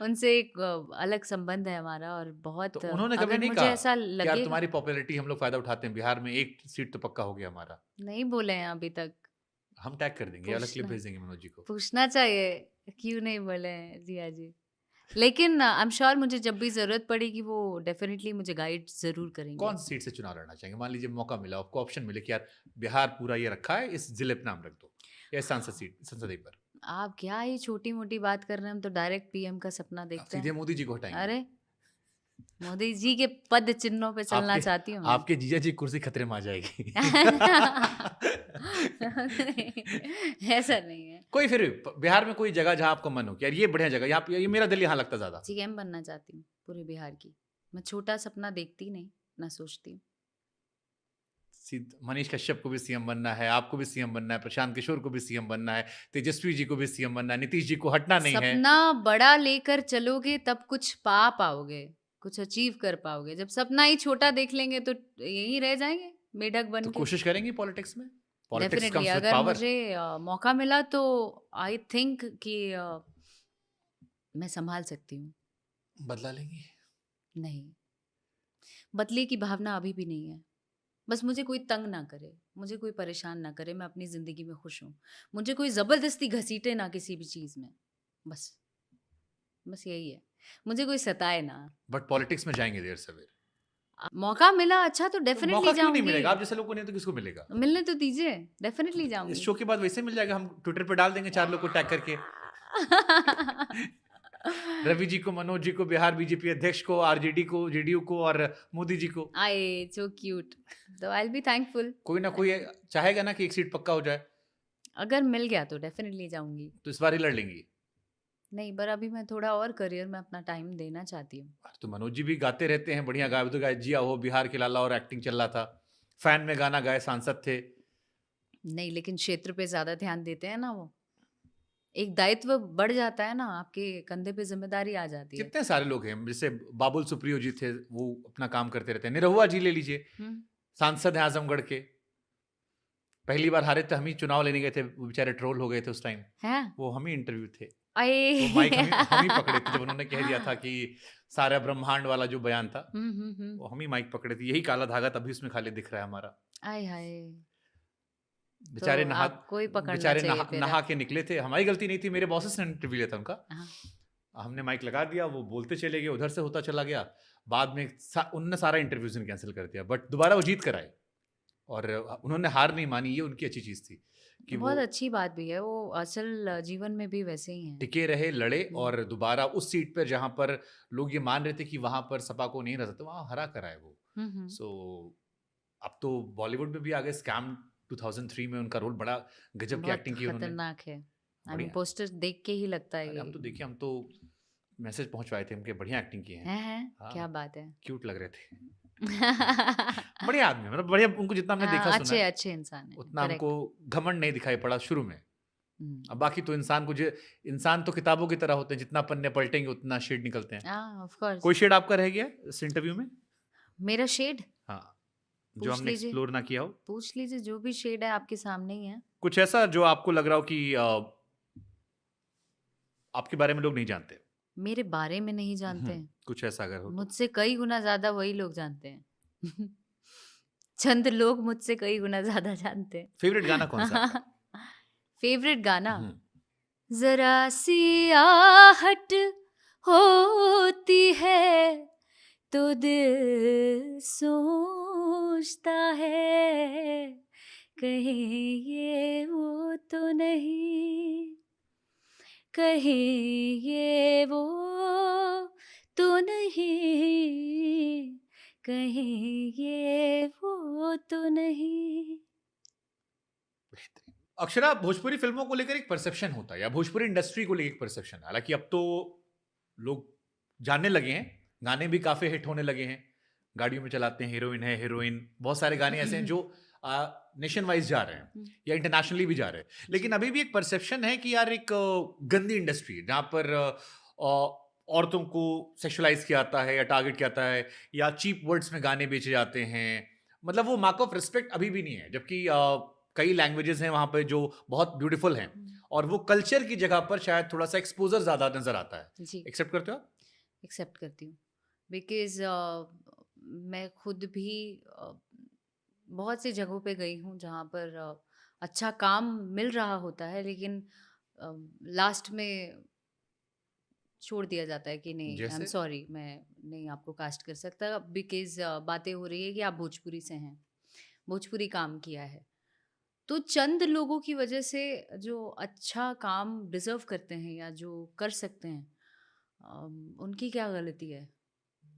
उनसे एक अलग संबंध है हमारा, और तो बहुत उन्होंने कभी अगर नहीं मुझे कहा ऐसा कि यार लगेगा। तुम्हारी पॉपुलैरिटी हम लोग फायदा उठाते हैं, बिहार में एक सीट तो पक्का हो गया हमारा? नहीं बोले हैं अभी तक। हम टैग कर देंगे, अलग क्लिप पूछना भेज देंगे मनोज जी को। पूछना चाहिए, क्यों नहीं बोले हैं जिया जी। लेकिन आई एम श्योर मुझे जब भी जरूरत पड़ेगी वो डेफिनेटली मुझे गाइड जरूर करेंगे। कौन सी सीट से चुनाव लड़ना चाहेंगे? मान लीजिए मौका मिला आपको, ऑप्शन मिले कि यार बिहार पूरा ये रखा है, इस जिले पे नाम रख दो, या इस सांसद सीट, संसदीय पर। आप क्या ही छोटी मोटी बात कर रहे हैं, हम तो डायरेक्ट पीएम का सपना आप देखते सीधे हैं। मोदी जी को हटाएंगे? अरे मोदी जी के पद चिन्हों पे चलना आपके चाहती हूँ मैं। आपके जीजा जी की कुर्सी खतरे में आ जाएगी। ऐसा नहीं है। कोई फिर बिहार में कोई जगह जहां आपको मन हो कि यार ये बढ़िया जगह, यहाँ ये मेरा दिल यहाँ लगता ज्यादा? सीएम बनना चाहती हूँ पूरे बिहार की। मैं छोटा सपना देखती नहीं, ना सोचती हूँ। मनीष कश्यप को भी सीएम बनना है, आपको भी सीएम बनना है, प्रशांत किशोर को भी सीएम बनना है, तेजस्वी जी को भी सीएम बनना है, नीतीश जी को हटना नहीं है। सपना बड़ा लेकर चलोगे तब कुछ पा पाओगे, कुछ अचीव कर पाओगे। जब सपना ही छोटा देख लेंगे तो यहीं रह जाएंगे मेढक बन तो के। कोशिश करेंगे पॉलिटिक्स में? पॉलिटिक्स डेफिनेटली कम्स विद अगर पावर। मुझे मौका मिला तो आई थिंक कि मैं संभाल सकती हूँ। बदला लेंगे? नहीं, बदले की भावना अभी भी नहीं है। बस मुझे कोई तंग ना करे, मुझे कोई परेशान ना करे, मैं अपनी ज़िंदगी में खुश हूँ। मुझे कोई ज़बरदस्ती घसीटे ना किसी भी चीज़ में। बस बस यही है। मुझे कोई सताए ना। बट पॉलिटिक्स में जाएंगे देर सवेर। मौका मिला अच्छा तो तो डेफिनेटली मौका क्यों नहीं जाऊँगी। मिलेगा? आप जैसे लोग को नहीं तो किसको मिलेगा? मिलने तो दीजिए, डेफिनेटली इस जाऊँगी। शो के बाद वैसे मिल जाएगा, हम ट्विटर पे डाल देंगे 4 लोग को टैग करके। रवि जी को, मनोज जी को, बिहार बीजेपी अध्यक्ष को, आरजेडी को, जेडीयू को और मोदी जी को। आए सो क्यूट। तो आई विल बी थैंकफुल। कोई ना कोई चाहेगा ना कि एक सीट पक्का हो जाए। अगर मिल गया तो डेफिनेटली जाऊँगी। तो इस बार ही लड़ लेंगी? नहीं, पर अभी मैं थोड़ा और करियर में अपना टाइम देना चाहती हूँ। तो मनोज जी भी गाते रहते हैं, बढ़िया गाए, तो गाए जिया हो, बिहार के लाला, और एक्टिंग चल रहा था, फैन में गाना गाए, सांसद थे। नहीं, लेकिन क्षेत्र पे ज़्यादा ध्यान देते हैं ना वो। एक दायित्व बढ़ जाता है ना, आपके कंधे पे ज़िम्मेदारी आ जाती है। कितने सारे लोग हैं, जैसे बाबुल सुप्रियो जी थे, वो अपना काम करते रहते हैं। निरहुआ जी ले लीजिए, हुँ। सांसद हैं आजमगढ़ के। पहली बार हारे थे, हम ही चुनाव लेने गए थे, वो बेचारे ट्रोल हो गए थे उस टाइम। हैं? वो हम ही इंटरव्यू थे, वो माइक आए! हम ही पकड़े थे जब उन्होंने कह दिया था कि सारा ब्रह्मांड वाला जो बयान था, हुँ। वो हम ही माइक पकड़े थे। यही काला धागा तभी उसमें खाली दिख रहा है हमारा। आय हाय! तो बेचारे नहा आपको ही पकड़ना बेचारे चाहिए नहा फिर नहा के निकले थे। हमारी गलती नहीं थी, मेरे बॉसेस ने इंटरव्यू लिया था उनका। हाँ। हमने माइक लगा दिया, वो बोलते चले गए, उधर से होता चला गया। बाद में उनने सारा इंटरव्यूज कैंसिल कर दिया, बट दोबारा वो जीत कर आए और उन्होंने हार नहीं मानी। ये उनकी अच्छी चीज़ थी कि वो बहुत अच्छी बात भी है, वो असल जीवन में भी वैसे ही हैं। टिके रहे, लड़े हम्म, और दोबारा उस सीट पर जहां पर लोग ये मान रहे थे कि वहां पर सपा को नहीं रह सकते, वहां हरा कर आए वो। हम्म। सो अब तो बॉलीवुड में भी आ गए। स्कैम 2003 में उनका रोल बड़ा गजब की बहुत एक्टिंग की उन्होंने। खतरनाक है। आई मीन बढ़िया। पोस्टर देख के ही लगता है अरे हम तो कि देखिए, हम तो मैसेज पहुंचवाए थे उनके, बढ़िया एक्टिंग की है। है हाँ, क्या बात है। क्यूट लग रहे थे। बढ़िया आदमी है, मतलब बढ़िया। उनको जितना हमने देखा सुना अच्छे है अच्छे इंसान है, उतना हमको करेक्ट। घमंड नहीं दिखाई पड़ा शुरू में। अब बाकी तो इंसान तो किताबों की तरह होते हैं, जितना पन्ने पलटेंगे उतना शेड निकलते हैं। Of course. कोई शेड आपका रह गया है इस इंटरव्यू में? मेरा शेड हाँ, जो पूछ हमने लीजिए, एक्सप्लोर ना किया हो। पूछ लीजिए, जो भी शेड है आपके सामने ही है। कुछ ऐसा जो आपको लग रहा हो कि आपके बारे में लोग नहीं जानते। मेरे बारे में नहीं जानते हैं, कुछ ऐसा अगर हो तो। मुझसे कई गुना ज्यादा वही लोग जानते हैं। चंद लोग मुझसे कई गुना ज्यादा जानते फेवरेट गाना कौन सा आपका? हैं। फेवरेट गाना, हम्म, जरा सी आहट होती है तो दिल सोचता है, कहीं ये वो तो नहीं, कहीं ये वो तो नहीं, कहीं ये वो तो नहीं। बेहतरीन। अक्षरा, भोजपुरी फिल्मों को लेकर एक परसेप्शन होता है, या भोजपुरी इंडस्ट्री को लेकर एक परसेप्शन है। हालांकि अब तो लोग जानने लगे हैं, गाने भी काफी हिट होने लगे हैं। गाड़ियों में चलाते हैं, हीरोइन है हीरोइन, बहुत सारे गाने ऐसे हैं जो नेशन वाइज जा रहे हैं या इंटरनेशनली भी जा रहे हैं। लेकिन अभी भी एक परसेप्शन है कि यार एक गंदी इंडस्ट्री है जहाँ पर औरतों को सेक्सुअलाइज किया जाता है या टारगेट किया जाता है, या चीप वर्ड्स में गाने बेचे जाते हैं। मतलब वो मार्क ऑफ रिस्पेक्ट अभी भी नहीं है, जबकि कई लैंग्वेजेस हैं वहाँ पे जो बहुत ब्यूटीफुल हैं, और वो कल्चर की जगह पर शायद थोड़ा सा एक्सपोजर ज़्यादा नजर आता है। जी, एक्सेप्ट करते हो आप? एक्सेप्ट करती हूँ। बिकॉज मैं खुद भी बहुत सी जगहों पे गई हूँ जहाँ पर अच्छा काम मिल रहा होता है, लेकिन लास्ट में छोड़ दिया जाता है कि नहीं, आई एम जैसे सॉरी, मैं नहीं आपको कास्ट कर सकता, बिकॉज बातें हो रही है कि आप भोजपुरी से हैं, भोजपुरी काम किया है। तो चंद लोगों की वजह से जो अच्छा काम डिजर्व करते हैं या जो कर सकते हैं, उनकी क्या गलती है।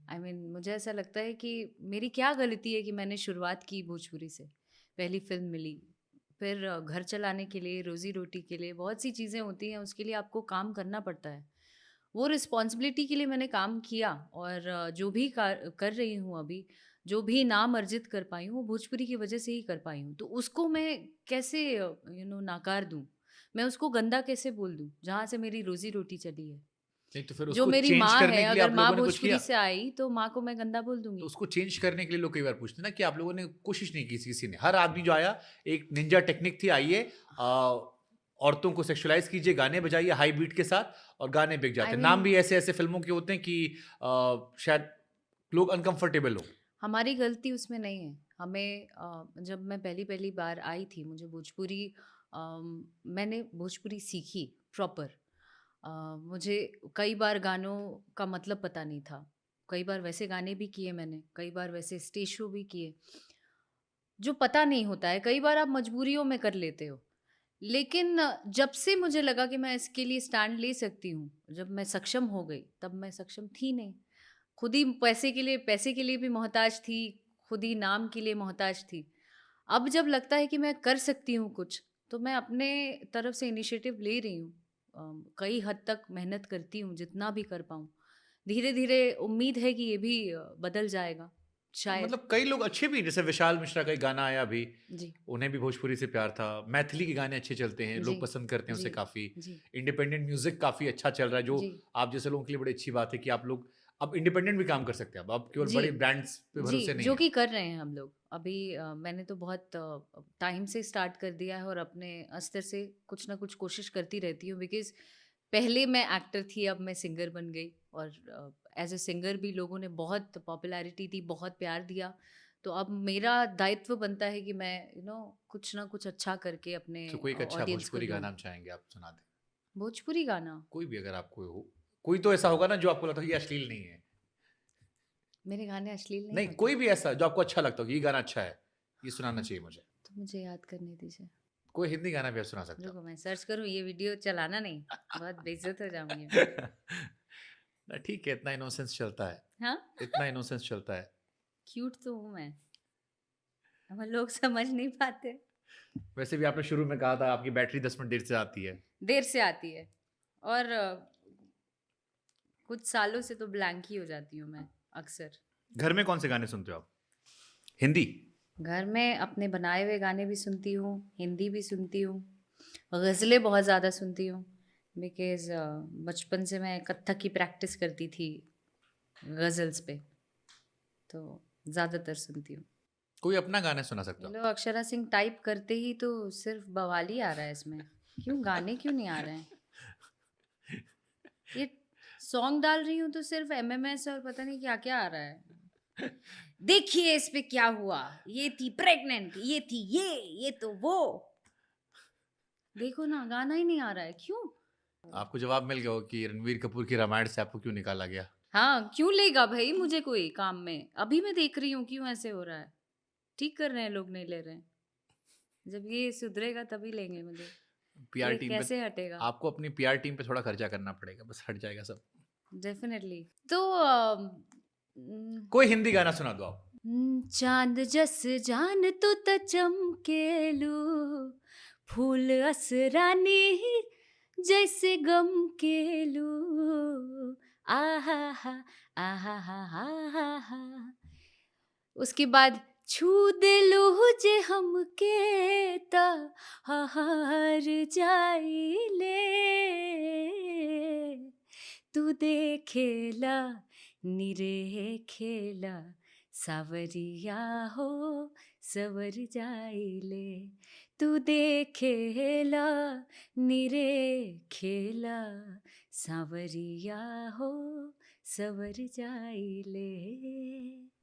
आई मीन मुझे ऐसा लगता है कि मेरी क्या गलती है कि मैंने शुरुआत की भोजपुरी से, पहली फिल्म मिली, फिर घर चलाने के लिए, रोजी रोटी के लिए बहुत सी चीज़ें होती हैं, उसके लिए आपको काम करना पड़ता है। वो रिस्पॉन्सिबिलिटी के लिए मैंने काम किया, और जो भी कर रही हूँ अभी, जो भी नाम अर्जित कर पाई हूँ वो भोजपुरी की वजह से ही कर पाई हूँ। तो उसको मैं कैसे नाकार दूँ, मैं उसको गंदा कैसे बोल दूँ जहाँ से मेरी रोजी रोटी चली है। नहीं तो फिर जो उसको मेरी चेंज माँ करने है, के लिए अगर आप माँ लोगों ने कुछ भोजपुरी किया? से आई तो माँ को मैं गंदा बोल तो दूंगी। उसको चेंज करने के लिए लोग कई बार पूछते हैं ना कि आप लोगों ने कोशिश नहीं की किसी ने। हर आदमी जो आया, एक निंजा टेक्निक थी, आइए औरतों को सेक्सुअलाइज कीजिए, गाने बजाइए हाई बीट के साथ, और गाने बिक जाते आई हैं। मीन नाम भी ऐसे ऐसे फिल्मों के होते हैं कि शायद लोग अनकंफर्टेबल हो। हमारी गलती उसमें नहीं है। हमें जब मैं पहली पहली बार आई थी, मुझे भोजपुरी मैंने भोजपुरी सीखी प्रॉपर। मुझे कई बार गानों का मतलब पता नहीं था, कई बार वैसे गाने भी किए मैंने, कई बार वैसे स्टेज शो भी किए, जो पता नहीं होता है, कई बार आप मजबूरियों में कर लेते हो। लेकिन जब से मुझे लगा कि मैं इसके लिए स्टैंड ले सकती हूँ, जब मैं सक्षम हो गई, तब मैं सक्षम थी नहीं। खुद ही पैसे के लिए भी मोहताज थी, खुद ही नाम के लिए मोहताज थी। अब जब लगता है कि मैं कर सकती हूँ कुछ, तो मैं अपने तरफ से इनिशिएटिव ले रही हूँ। कई हद तक मेहनत करती हूँ जितना भी कर पाऊँ। धीरे-धीरे उम्मीद है कि ये भी बदल जाएगा, शायद। मतलब कई लोग अच्छे भी, जैसे विशाल मिश्रा का एक गाना आया अभी, जी, उन्हें भी भोजपुरी से प्यार था। मैथिली के गाने अच्छे चलते हैं, जी, लोग पसंद करते हैं जी, उसे काफ़ी। जी, इंडिपेंडेंट म्यूजिक काफ़ी अच्छा चल रहा है, जो जी, आप जैसे लोगों के लिए बड़ी अच्छी बात है कि आप लोग अब इंडिपेंडेंट भी काम कर सकते हैं। अब आप केवल जी, बड़े ब्रांड्स पे जी, भरोसे नहीं जो है। कि कर रहे हैं हम लोग। अभी मैंने तो बहुत टाइम से स्टार्ट कर दिया है, और अपने स्तर से कुछ ना कुछ कोशिश करती रहती हूँ, बिकॉज़ पहले मैं एक्टर थी, अब मैं सिंगर बन गई, और एज़ अ सिंगर भी लोगों ने बहुत पॉपुलैरिटी दी, बहुत प्यार दिया। तो अब मेरा दायित्व बनता है कि मैं कुछ ना कुछ अच्छा करके अपने तो कोई एक अच्छा ऑडियंस को भोजपुरी दूँ। गाना हम चाहेंगे आप सुना दें। भोजपुरी गाना, कोई भी अगर आपको हो, कोई तो ऐसा होगा ना जो आपको लगता है ये अश्लील नहीं है। मेरे गाने अश्लील नहीं नहीं, होते। कोई भी ऐसा जो आपको अच्छा लगता हो कि ये गाना अच्छा है, ये सुनाना चाहिए मुझे। तो मुझे याद करने दीजिए। कोई हिंदी गाना भी आप सुना सकते हो। रुको मैं सर्च करूँ, ये वीडियो चलाना नहीं, बहुत बेइज्जत हो जाऊँगी मैं। ना ठीक है, इतना इनोसेंस चलता है, हाँ? इतना इनोसेंस चलता है। क्यूट तो हूँ मैं, मगर लोग समझ नहीं पाते। वैसे भी आपने शुरू में कहा था आपकी बैटरी 10 मिनट देर से आती है। देर से आती है और कुछ सालों से तो ब्लैंक ही हो जाती हूँ मैं अक्सर। घर में कौन से गाने सुनते हो आप? हिंदी? घर में अपने बनाए हुए गाने भी सुनती हूँ, हिंदी भी सुनती हूँ, गज़लें बहुत ज़्यादा सुनती हूँ बिकॉज़ बचपन से मैं कत्थक की प्रैक्टिस करती थी गज़ल्स पे, तो ज़्यादातर सुनती हूँ। कोई अपना गाना सुना सकते ये हो? लोग अक्षरा सिंह टाइप करते ही तो सिर्फ बवाल ही आ रहा है इसमें। क्यों गाने क्यों नहीं आ रहे हैं? ये सॉन्ग डाल रही हूँ तो सिर्फ एमएमएस और पता नहीं क्या-क्या आ रहा है। देखिए इस पे क्या हुआ, ये थी प्रेग्नेंट, ये थी ये तो वो। देखो ना गाना ही नहीं आ रहा है, क्यों? आपको जवाब मिल गया हो कि रणवीर कपूर की रामायण से आपको क्यों निकाला गया? हाँ, क्यों लेगा भई मुझे कोई काम में? अभी मैं देख रही हूँ क्यों ऐसे हो रहा है। ठीक कर रहे हैं लोग, नहीं ले रहे हैं। जब ये सुधरेगा तभी लेंगे मुझे। पीआर ये टीम पे कैसे हटेगा? आपको अपनी पीआर टीम पे थोड़ा खर्चा करना पड़ेगा, बस हट जाएगा सब। डेफिनेटली। तो उम, कोई हिंदी गाना सुना दो आप। चांद जस जान तू त चमकेलू, फूल असरानी जैसे गम केलू, आहा हा आहा हा हा हा। उसके बाद छू दिलू जे हमके त हार जाइले, तू देखेला निरेखेला सावरिया हो सवर जाइले, तू देखेला निरेखेला सावरिया हो सवर जाइले।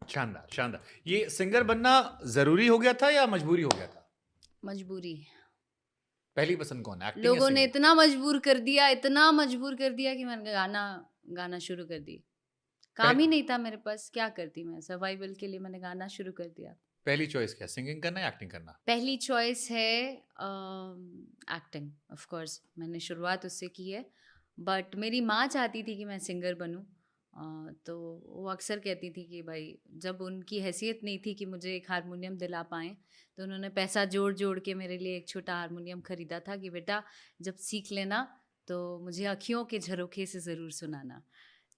शानदार, शानदार। ये सिंगर बनना ज़रूरी हो गया था या मजबूरी हो गया था? मजबूरी। पहली पसंद कौन है, एक्टिंग या लोगों ने सिंगिंग? इतना मजबूर कर दिया कि मैंने गाना गाना शुरू कर दी। काम ही पह नहीं था मेरे पास, क्या करती मैं? सर्वाइवल के लिए मैंने गाना शुरू कर दिया। पहली चॉइस क्या है, सिंगिंग करना या एक्टिंग करना? पहली चॉइस है एक्टिंग, ऑफ कोर्स मैंने शुरुआत उससे की है, बट मेरी माँ चाहती थी कि मैं सिंगर बनूं। तो वो अक्सर कहती थी कि भाई, जब उनकी हैसियत नहीं थी कि मुझे एक हारमोनियम दिला पाएँ, तो उन्होंने पैसा जोड़-जोड़ के मेरे लिए एक छोटा हारमोनियम खरीदा था कि बेटा जब सीख लेना तो मुझे अँखियों के झरोखे से ज़रूर सुनाना।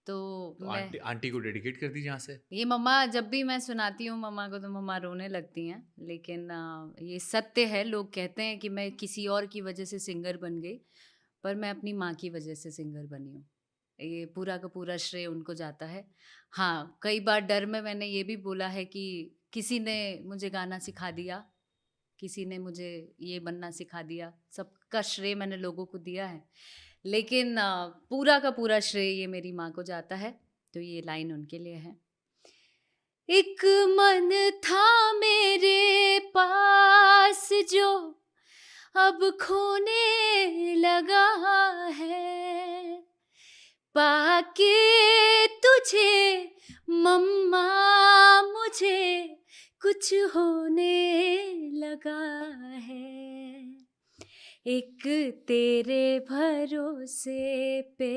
तो तो मैं आंटी आंटी को डेडिकेट कर दीजिए यहाँ से। ये मम्मा जब भी मैं सुनाती हूँ मम्मा को तो मम्मा रोने लगती हैं, लेकिन ये सत्य है। लोग कहते हैं कि मैं किसी और की वजह से सिंगर बन गई, पर मैं अपनी माँ की वजह से सिंगर बनी हूँ। ये पूरा का पूरा श्रेय उनको जाता है। हाँ, कई बार डर में मैंने ये भी बोला है कि किसी ने मुझे गाना सिखा दिया, किसी ने मुझे ये बनना सिखा दिया, सबका श्रेय मैंने लोगों को दिया है। लेकिन पूरा का पूरा श्रेय ये मेरी माँ को जाता है, तो ये लाइन उनके लिए है। एक मन था मेरे पास जो अब खोने लगा है, पाके तुझे मम्मा मुझे कुछ होने लगा है, एक तेरे भरोसे पे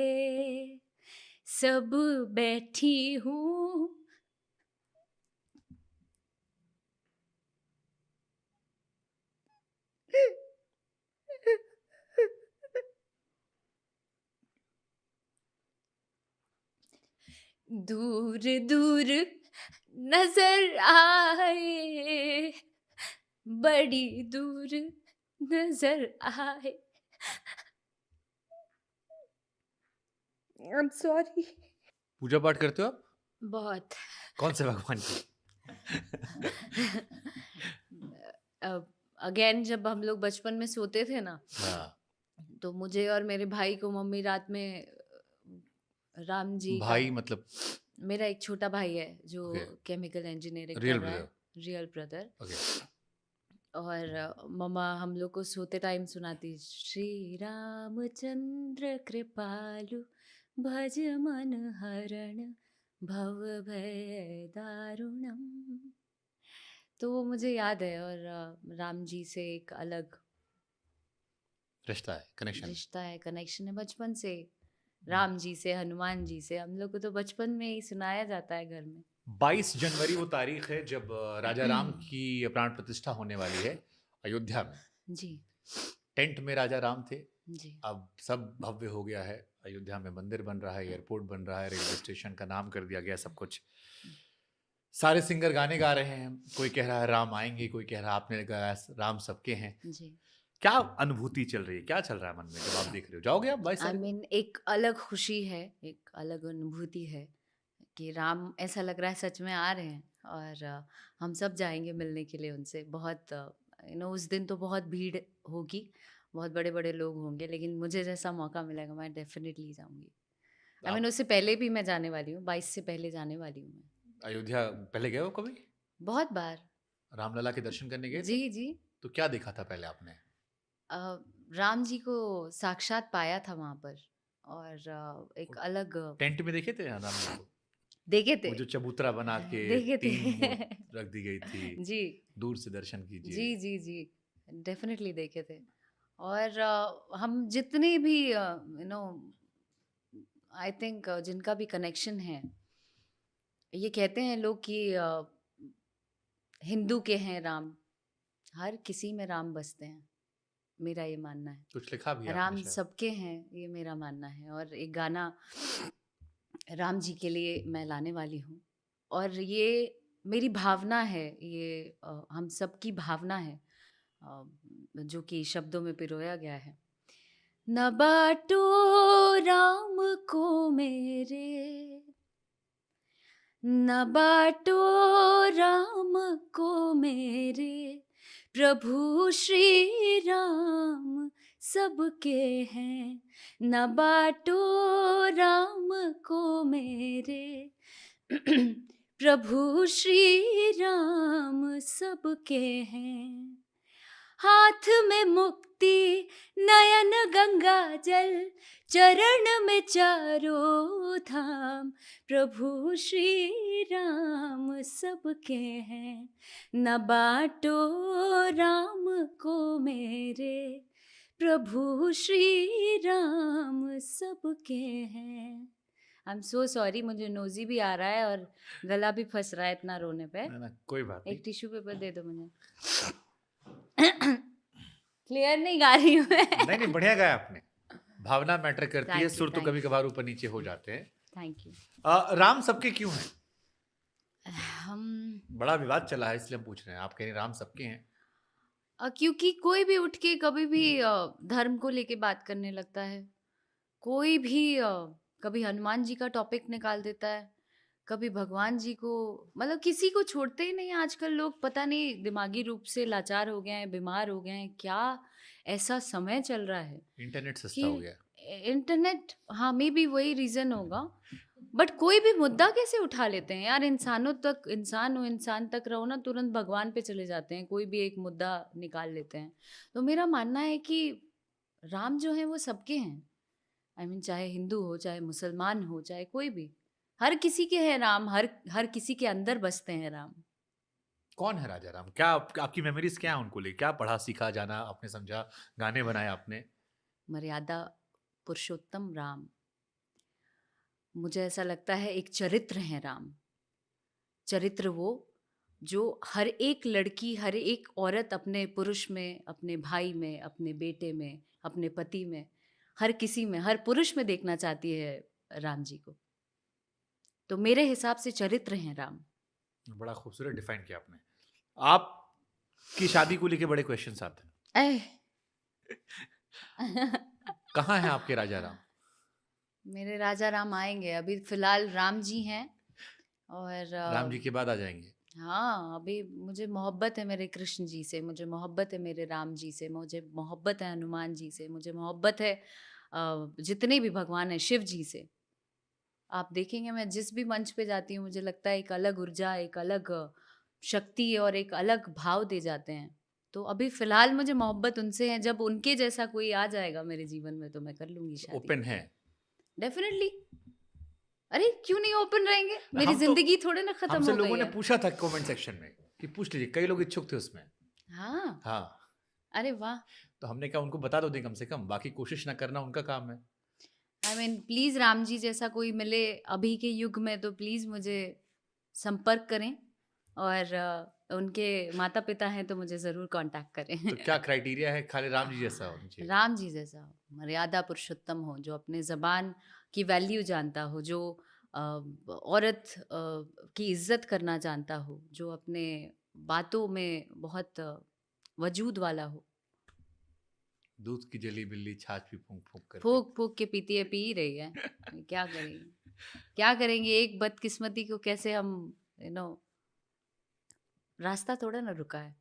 सब बैठी हूँ। दूर दूर नजर आए, बड़ी दूर नजर आए। I am sorry. पूजा पाठ करते हो आप? बहुत। कौन से भगवान की? अगेन जब हम लोग बचपन में सोते थे ना, हाँ, तो मुझे और मेरे भाई को मम्मी रात में राम जी का, भाई मतलब मेरा एक छोटा भाई है जो ओके, केमिकल इंजीनियरिंग कर रियल रहा ब्रदर, है, रियल ब्रदर। ओके। और मम्मा हम लोग को सोते टाइम सुनाती, श्री रामचंद्र कृपालु भज मन हरण भव भय दारुणम। तो वो मुझे याद है, और राम जी से एक अलग रिश्ता है, कनेक्शन है। रिश्ता है, कनेक्शन है बचपन से। राम जी से, हनुमान जी से हम लोग को तो बचपन में ही सुनाया जाता है घर में। 22 जनवरी वो तारीख है जब राजा राम की प्राण प्रतिष्ठा होने वाली है अयोध्या में। जी टेंट में राजा राम थे, जी अब सब भव्य हो गया है। अयोध्या में मंदिर बन रहा है, एयरपोर्ट बन रहा है, रेलवे स्टेशन का नाम कर दिया गया, सब कुछ। सारे सिंगर गाने गा रहे हैं, कोई कह रहा है राम आएंगे, कोई कह रहा है आपने गाया राम सबके हैं। जी। क्या अनुभूति चल रही है, क्या चल रहा है मन में जब आप देख रहे हो? जाओगे आप 22 आई तारीख को? मीन एक अलग खुशी है, एक अलग अनुभूति है कि राम, ऐसा लग रहा है सच में आ रहे हैं, और हम सब जाएंगे मिलने के लिए उनसे। बहुत उस दिन तो बहुत भीड़ होगी, बहुत बड़े बड़े लोग होंगे, लेकिन मुझे जैसा मौका मिलेगा मैं डेफिनेटली जाऊंगी। आई मीन आप उससे पहले भी मैं जाने वाली हूँ, 22 से पहले जाने वाली हूँ मैं। अयोध्या पहले गए हो कभी? बहुत बार। रामलला के दर्शन करने गए थे? जी जी। तो क्या देखा था पहले आपने? अ, राम जी को साक्षात पाया था वहाँ पर, और एक अलग टेंट में देखे थे राम जी को? देखे थे। वो जो चबूतरा बना के देखे थे। 3 वो रख दी गई थी, जी दूर से दर्शन कीजिए। जी जी जी। डेफिनेटली देखे थे। और हम जितने भी आई थिंक जिनका भी कनेक्शन है, ये कहते हैं लोग कि हिंदू के हैं राम, हर किसी में राम बसते हैं, मेरा ये मानना है। कुछ लिखा भी है आपने राम शायद। सबके हैं, ये मेरा मानना है। और एक गाना राम जी के लिए मैं लाने वाली हूँ, और ये मेरी भावना है, ये हम सबकी भावना है, अ, जो कि शब्दों में पिरोया गया है। न बाटो राम को मेरे, न बाटो राम को मेरे, प्रभु श्री राम सबके हैं। न बाटो राम को मेरे, प्रभु श्री राम सबके हैं। हाथ में मुक्ति नयन गंगा जल, चरण में चारों धाम, प्रभु श्री राम सबके हैं। न बाटो राम को मेरे, प्रभु श्री राम सबके हैं। आई एम सो सॉरी, मुझे नोजी भी आ रहा है और गला भी फंस रहा है इतना रोने पे। ना कोई बात नहीं। एक टिश्यू पेपर दे दो मुझे। क्लियर नहीं गा रही हूँ मैं। नहीं नहीं, बढ़िया गाया आपने। भावना मैटर करती है, Thank you, सुर तो thank कभी कभार ऊपर नीचे हो जाते हैं। Thank you. राम सबके क्यों हैं? हम बड़ा विवाद चला है इसलिए हम पूछ रहे हैं। आप कह रहे हैं राम सबके हैं। क्योंकि कोई भी उठ के कभी भी धर्म को लेके बात करने लगता है, कोई भी कभी हनुमान जी का टॉपिक निकाल देता है, कभी भगवान जी को, मतलब किसी को छोड़ते ही नहीं। आजकल लोग पता नहीं दिमागी रूप से लाचार हो गए हैं, बीमार हो गए हैं, क्या ऐसा समय चल रहा है इंटरनेट सस्ता कि हो गया। इंटरनेट, हाँ मे बी वही रीज़न होगा। बट कोई भी मुद्दा कैसे उठा लेते हैं यार, इंसानों तक, इंसान हो, इंसान तक रहो ना, तुरंत भगवान पे चले जाते हैं, कोई भी एक मुद्दा निकाल लेते हैं। तो मेरा मानना है कि राम जो है वो सबके हैं। आई मीन चाहे हिंदू हो, चाहे मुसलमान हो, चाहे कोई भी, हर किसी के हैं राम, हर हर किसी के अंदर बसते हैं राम। कौन है राजा राम? क्या आपकी मेमोरीज क्या है उनको लेकर? क्या पढ़ा सीखा, जाना आपने, समझा, गाने बनाए आपने? मर्यादा पुरुषोत्तम राम, मुझे ऐसा लगता है एक चरित्र है राम। चरित्र वो जो हर एक लड़की, हर एक औरत अपने पुरुष में, अपने भाई में, अपने बेटे में, अपने पति में, हर किसी में, हर पुरुष में देखना चाहती है राम जी को। तो मेरे हिसाब से चरित्र हैं राम। बड़ा खूबसूरत डिफाइन किया आपने। आपकी शादी को लेके बड़े क्वेश्चंस आते हैं। ऐ कहाँ हैं आपके राजा राम? मेरे राजा राम आएंगे, अभी फिलहाल राम जी हैं। और राम जी के बाद आ जाएंगे? हाँ, अभी मुझे मोहब्बत है मेरे कृष्ण जी से, मुझे मोहब्बत है मेरे राम जी से, मुझे मोहब्बत है हनुमान जी से, मुझे मोहब्बत है जितने भी भगवान हैं, शिव जी से। आप देखेंगे मैं जिस भी मंच पे जाती हूँ, मुझे लगता है एक अलग ऊर्जा, एक अलग शक्ति और एक अलग भाव दे जाते हैं। तो अभी फिलहाल मुझे मोहब्बत उनसे है। जब उनके जैसा कोई आ जाएगा मेरे जीवन में तो मैं कर लूंगी शादी। ओपन है? डेफिनेटली। अरे क्यों नहीं ओपन रहेंगे? मेरी हम तो जिंदगी थोड़े ना खत्म हमसे हो लोगों गई ने है। पूछा था कमेंट सेक्शन में कि पूछ लीजिए, कई लोग इच्छुक थे उसमें। हाँ, हाँ, अरे वाह। तो हमने कहा उनको बता दो कम से कम, बाकी कोशिश ना करना उनका काम है। I mean please Ram ji जैसा कोई मिले अभी के युग में तो प्लीज मुझे संपर्क करें, और उनके माता पिता हैं तो मुझे जरूर कांटेक्ट करें। तो क्या क्राइटेरिया है? खाली राम जी जैसा होना चाहिए? राम जी जैसा हो, मर्यादा पुरुषोत्तम हो, जो अपने जबान की वैल्यू जानता हो, जो औरत की इज्जत करना जानता हो, जो अपने बातों में बहुत वजूद वाला हो। दूध की जली बिल्ली छाछ भी फूंक फूंक कर फूक फूक के पीती है, पी ही रही है। क्या करेंगे? क्या करेंगे? एक बदकिस्मती को कैसे हम नो रास्ता थोड़ा ना रुका है।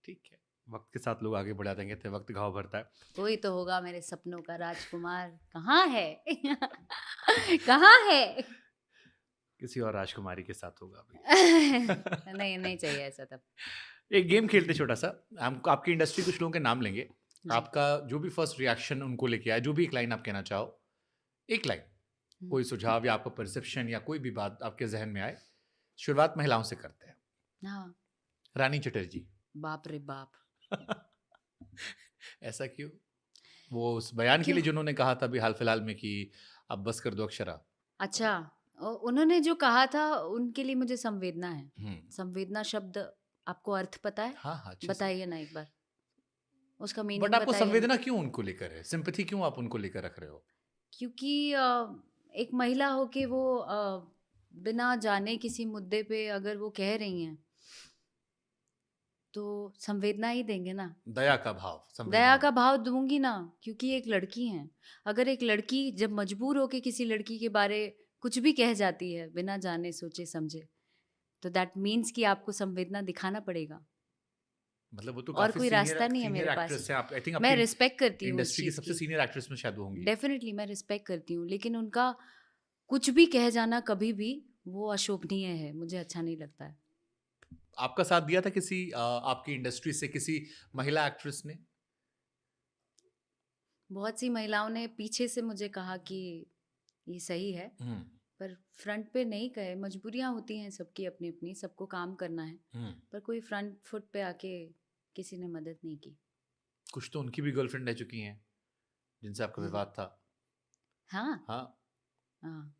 ठीक है, वक्त के साथ लोग आगे बढ़ जाते हैं, कहते हैं वक्त घाव भरता है। कोई तो होगा मेरे सपनों का राजकुमार, कहाँ है? कहाँ है? किसी और राजकुमारी के साथ होगा अभी। नहीं नहीं चाहिए ऐसा तब। एक गेम खेलते छोटा सा। हम आपकी इंडस्ट्री कुछ लोगों के नाम लेंगे, जी। आपका जो भी फर्स्ट रिएक्शन उनको लेके आए, जो भी एक लाइन आप कहना चाहो, एक लाइन, कोई सुझाव या आपका परसेप्शन या कोई भी बात आपके जहन में आए। शुरुआत महिलाओं से करते हैं। हाँ। रानी चटर्जी। बाप रे बाप। ऐसा क्यों? वो उस बयान के क्यों? लिए जिन्होंने कहा था अभी हाल फिलहाल में कि अब बस कर दो अक्षरा। अच्छा, उन्होंने जो कहा था उनके लिए मुझे संवेदना है। हम्म। संवेदना शब्द आपको अर्थ पता है? हाँ हाँ, अच्छे से। बताइए ना एक बार, उसका बट मीनिंग आपको बताइए ना। संवेदना क्यों उनको लेकर है? सिंपैथी क्यों आप उनको लेकर रख रहे हो? क्योंकि एक महिला हो के वो बिना जाने किसी मुद्दे पे अगर वो कह रही हैं तो संवेदना ही देंगे ना। दया का भाव, संवेदना दया नहीं। का भाव दूंगी ना, क्योंकि एक लड़की है। अगर एक लड़की जब मजबूर होके किसी लड़की के बारे कुछ भी कह जाती है बिना जाने सोचे समझे, तो दैट मीन्स कि आपको संवेदना दिखाना पड़ेगा। मतलब वो तो और काफी कोई सीनियर रास्ता नहीं है सीनियर मेरे पास। एक्ट्रेस हैं आप, आई थिंक मैं आपकी रिस्पेक्ट करती हूँ उस इंडस्ट्री की चीज़ सबसे की। सीनियर एक्ट्रेस में शायद वो होंगी। डेफिनेटली मैं रिस्पेक्ट करती हूँ, लेकिन उनका कुछ भी कह जाना कभी भी वो अशोभनीय है, मुझे अच्छा नहीं लगता है। आपका साथ दिया था किसी आपकी इंडस्ट्री से किसी महिला एक्ट्रेस ने? बहुत सी महिलाओं ने पीछे से मुझे कहा कि ये सही है, हम्म। पर फ्रंट पे नहीं कहे। मजबूरियां होती हैं सबकी अपनी अपनी, सबको काम करना है, हम्म। पर कोई फ्रंट फुट पे आके किसी ने मदद नहीं की। कुछ तो उनकी भी गर्लफ्रेंड रह चुकी हैं जिनसे आपका हम्म, विवाद था। हाँ। हाँ, हाँ।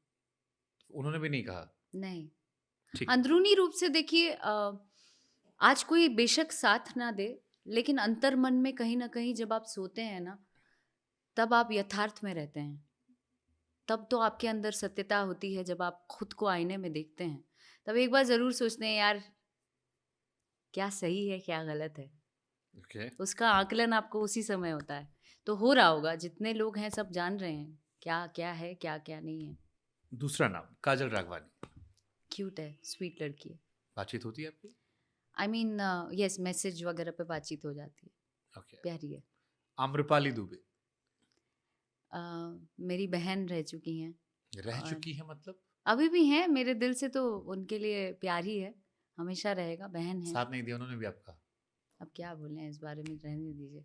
उन्होंने भी नहीं कहा? नहीं, ठीक। अंदरूनी रूप से देखिए, आज कोई बेशक साथ ना दे, लेकिन अंतर मन में कहीं ना कहीं जब आप सोते हैं ना, तब आप यथार्थ में रहते हैं। तब तो आपके अंदर सत्यता होती है जब आप खुद को आईने में देखते हैं। तब एक बार ज़रूर सोचते हैं, यार क्या सही है क्या गलत है। ओके। उसका आकलन आपको उसी समय होता है। तो हो रहा होगा, जितने लोग हैं सब जान रहे हैं क्या क्या है क्या क्या नहीं है। दूसरा नाम काजल राघवानी। क्यूट है, स्वीट लड़की है। बातचीत होती है आपकी? आई मीन यस, मैसेज वगैरह पे बातचीत हो जाती है। ओके। प्यारी है। आम्रपाली दुबे। मेरी बहन रह चुकी हैं, रह और चुकी है मतलब? अभी भी हैं मेरे दिल से, तो उनके लिए प्यार ही है, हमेशा रहेगा, बहन है। साथ नहीं दिया उन्होंने भी आपका? अब क्या बोलें इस बारे में, रहने दीजिए।